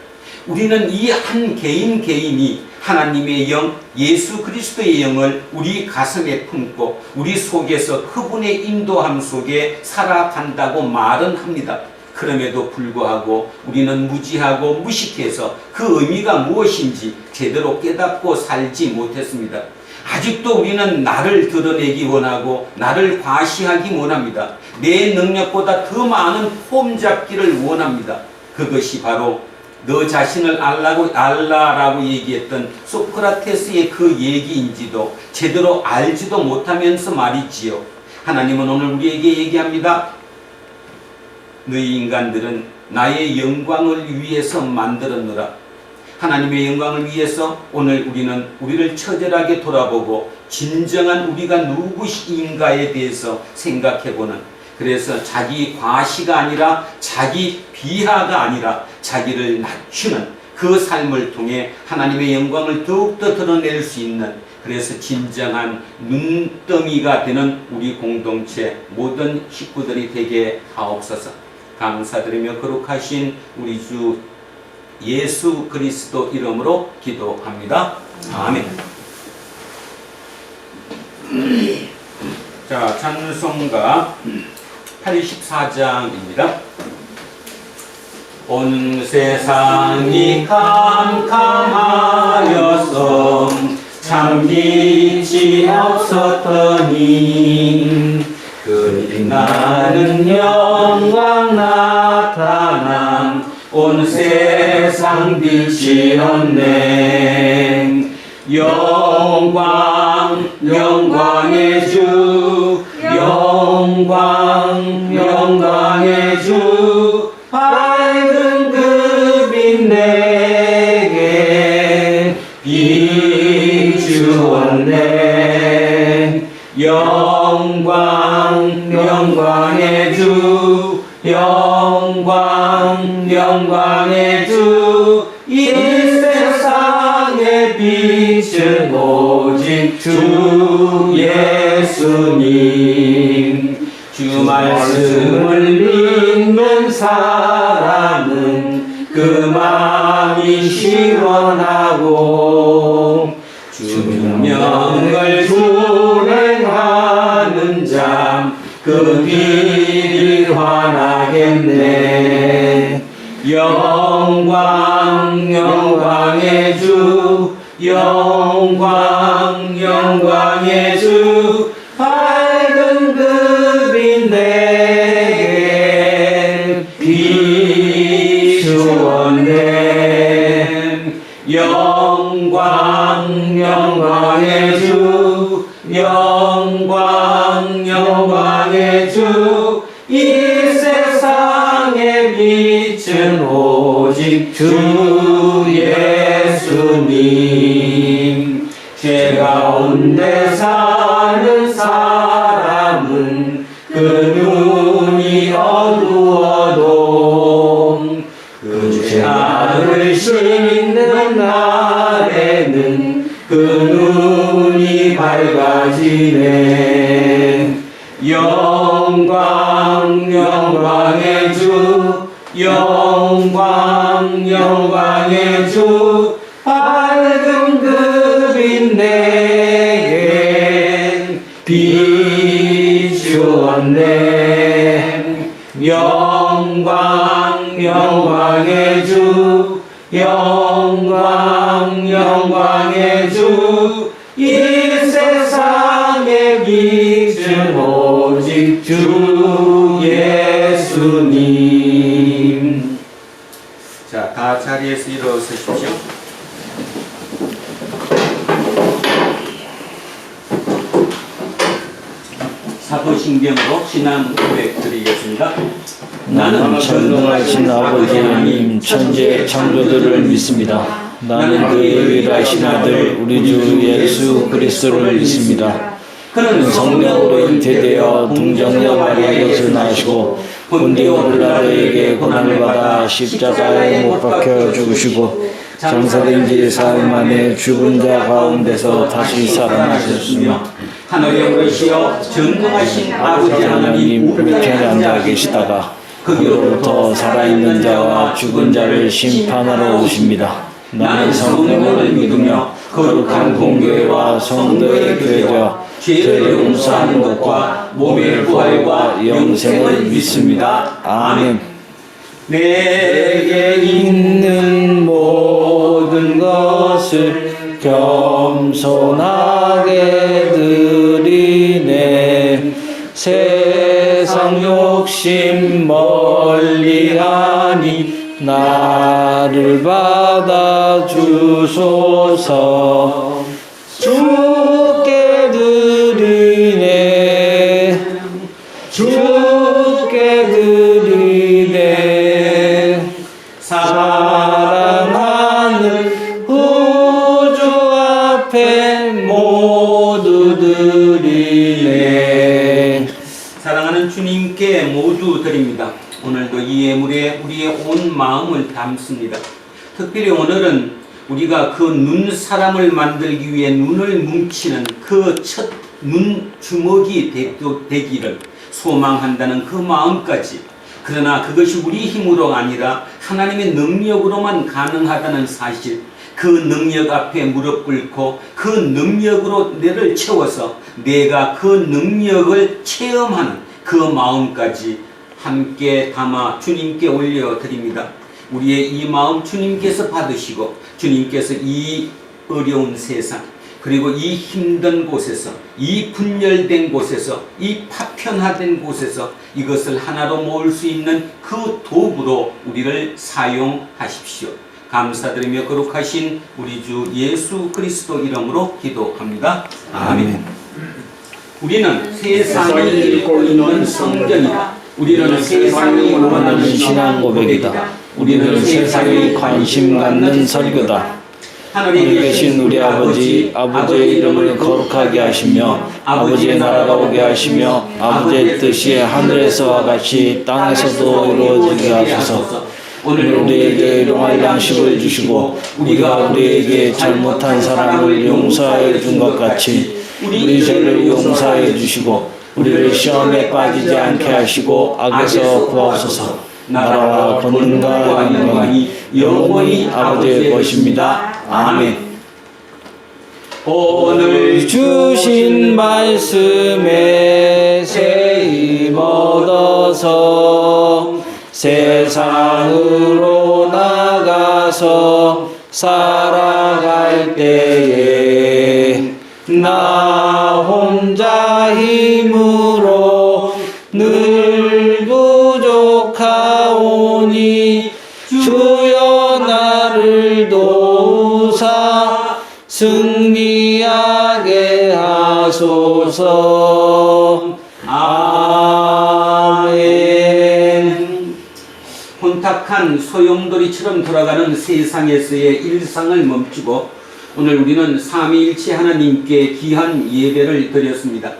A: 우리는 이 한 개인 개인이 하나님의 영, 예수 그리스도의 영을 우리 가슴에 품고 우리 속에서 그분의 인도함 속에 살아간다고 말은 합니다. 그럼에도 불구하고 우리는 무지하고 무식해서 그 의미가 무엇인지 제대로 깨닫고 살지 못했습니다. 아직도 우리는 나를 드러내기 원하고 나를 과시하기 원합니다. 내 능력보다 더 많은 폼 잡기를 원합니다. 그것이 바로 너 자신을 알라라고 얘기했던 소크라테스의 그 얘기인지도 제대로 알지도 못하면서 말이지요. 하나님은 오늘 우리에게 얘기합니다. 너희 인간들은 나의 영광을 위해서 만들었노라. 하나님의 영광을 위해서 오늘 우리는 우리를 처절하게 돌아보고 진정한 우리가 누구인가에 대해서 생각해보는, 그래서 자기 과시가 아니라 자기 비하가 아니라 자기를 낮추는 그 삶을 통해 하나님의 영광을 더욱더 드러낼 수 있는, 그래서 진정한 눈더미가 되는 우리 공동체 모든 식구들이 되게 하옵소서. 감사드리며 거룩하신 우리 주 예수 그리스도 이름으로 기도합니다. 아멘. 자, 찬송가 84장입니다. 온 세상이 캄캄하여서 참 빛이 없었더니 그리 나는 영광 나타남 온 세상 빛이었네. 영광 영광의 주 영광 영광의 주 밝은 그 빛 내게 비추었네. 영광 영광의 주 영광 영광의 주 이 세상의 빛은 오직 주 예수님. 주 말씀을 믿는 사람은 그 마음이 시원하고 주 명령을 준행하는 자 그 길이 환하겠네. 영광 영광의 주 영광 영광의 주 밝은 그 빛 내게 비추었네. 영광 영광의 주 영광 영광의 주 이 세상의 빛은 오직 주 예수님. 죄 가운데 사는 사람은 그 눈이 어두워도 그 죄악을 씻는 날에는 그 눈이 밝아지네. 영광 영광의 주 영광 영광의 주 밝은 그 빛 내게 비추었네. 영광 영광의 주 영광 영광의 주 이 세상의 빛은 오직 주 예수님. 자, 다 자리에서 일어서십시오. 사도신경으로 신앙 고백 드리겠습니다.
B: 나는 전능하신 아버지 하나님 천지의 창조들을 믿습니다. 나는 그의 유일하신 아들 우리 주 예수 그리스도를 믿습니다. 그는 성령으로 잉태되어 동정녀 마리아에게서 나시고 본디오 빌라도에게 고난을 받아 십자가에 못 박혀 죽으시고 장사된 지 사흘 만에 죽은 자 가운데서 다시 살아나셨으며
A: 하늘에 오르시어 전능하신 아버지 하나님
B: 우편에 앉아 계시다가 그로부터 살아있는 자와 죽은 자를 심판하러 오십니다. 나는 성령을 믿으며 거룩한 공교회와 성도의 교회와 죄를 용서하는 것과 몸의 부활과 영생을 믿습니다. 아멘.
A: 내게
B: 있는 모든 것을 겸손하게 드리네. 세상 욕심 멀리하니 나를 받아 주소서. 주께 드리네, 주께 드리네. 사랑하는 우주 앞에 모두 드리네.
A: 사랑하는 주님께 모두 드립니다. 오늘도 이 예물에 우리의 온 마음을 담습니다. 특별히 오늘은 우리가 그 눈사람을 만들기 위해 눈을 뭉치는 그 첫 눈 주먹이 되기를 소망한다는 그 마음까지, 그러나 그것이 우리 힘으로 아니라 하나님의 능력으로만 가능하다는 사실, 그 능력 앞에 무릎 꿇고 그 능력으로 내를 채워서 내가 그 능력을 체험하는 그 마음까지 함께 담아 주님께 올려드립니다. 우리의 이 마음 주님께서 받으시고, 주님께서 이 어려운 세상, 그리고 이 힘든 곳에서, 이 분열된 곳에서, 이 파편화된 곳에서 이것을 하나로 모을 수 있는 그 도구로 우리를 사용하십시오. 감사드리며 거룩하신 우리 주 예수 그리스도 이름으로 기도합니다. 아멘. 우리는 세상이 읽고 있는 성전이다. 우리는 세상이 원하는 신앙 고백이다.
B: 우리는 세상에 관심 갖는 설교다. 하늘에 계신 우리 아버지, 아버지의 이름을 거룩하게 하시며 아버지의 나라가 오게 하시며 아버지의 뜻이 하늘에서와 같이 땅에서도 이루어지게 하소서. 오늘 우리에게 일용할 양식을 주시고 우리가 우리에게 잘못한 사람을 용서해 준 것 같이 우리 죄를 용서해 주시고 우리를 시험에 빠지지 않게 하시고 악에서 구하소서. 나라와 권능과 영광이 영원히 아버지의 것입니다. 아멘. 오늘 주신 말씀에 새 힘 얻어서 세상으로 나가서 살아갈 때에 나 혼자 힘으로 늘 부족하오니 주여 나를 도우사 승리하게 하소서. 아멘.
A: 혼탁한 소용돌이처럼 돌아가는 세상에서의 일상을 멈추고 오늘 우리는 삼위일체 하나님께 귀한 예배를 드렸습니다.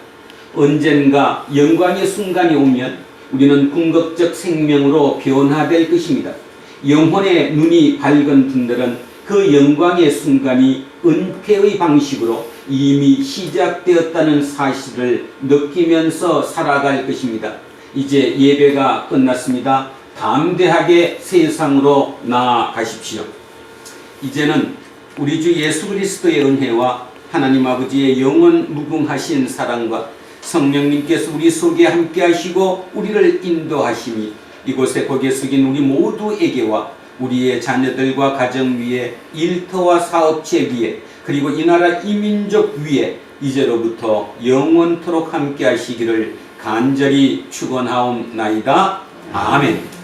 A: 언젠가 영광의 순간이 오면 우리는 궁극적 생명으로 변화될 것입니다. 영혼의 눈이 밝은 분들은 그 영광의 순간이 은폐의 방식으로 이미 시작되었다는 사실을 느끼면서 살아갈 것입니다. 이제 예배가 끝났습니다. 담대하게 세상으로 나아가십시오. 이제는 우리 주 예수 그리스도의 은혜와 하나님 아버지의 영원 무궁하신 사랑과 성령님께서 우리 속에 함께 하시고 우리를 인도하시니 이곳에 고개 숙인 우리 모두에게와 우리의 자녀들과 가정 위에, 일터와 사업체 위에, 그리고 이 나라 이민족 위에 이제로부터 영원토록 함께 하시기를 간절히 축원하옵나이다. 아멘.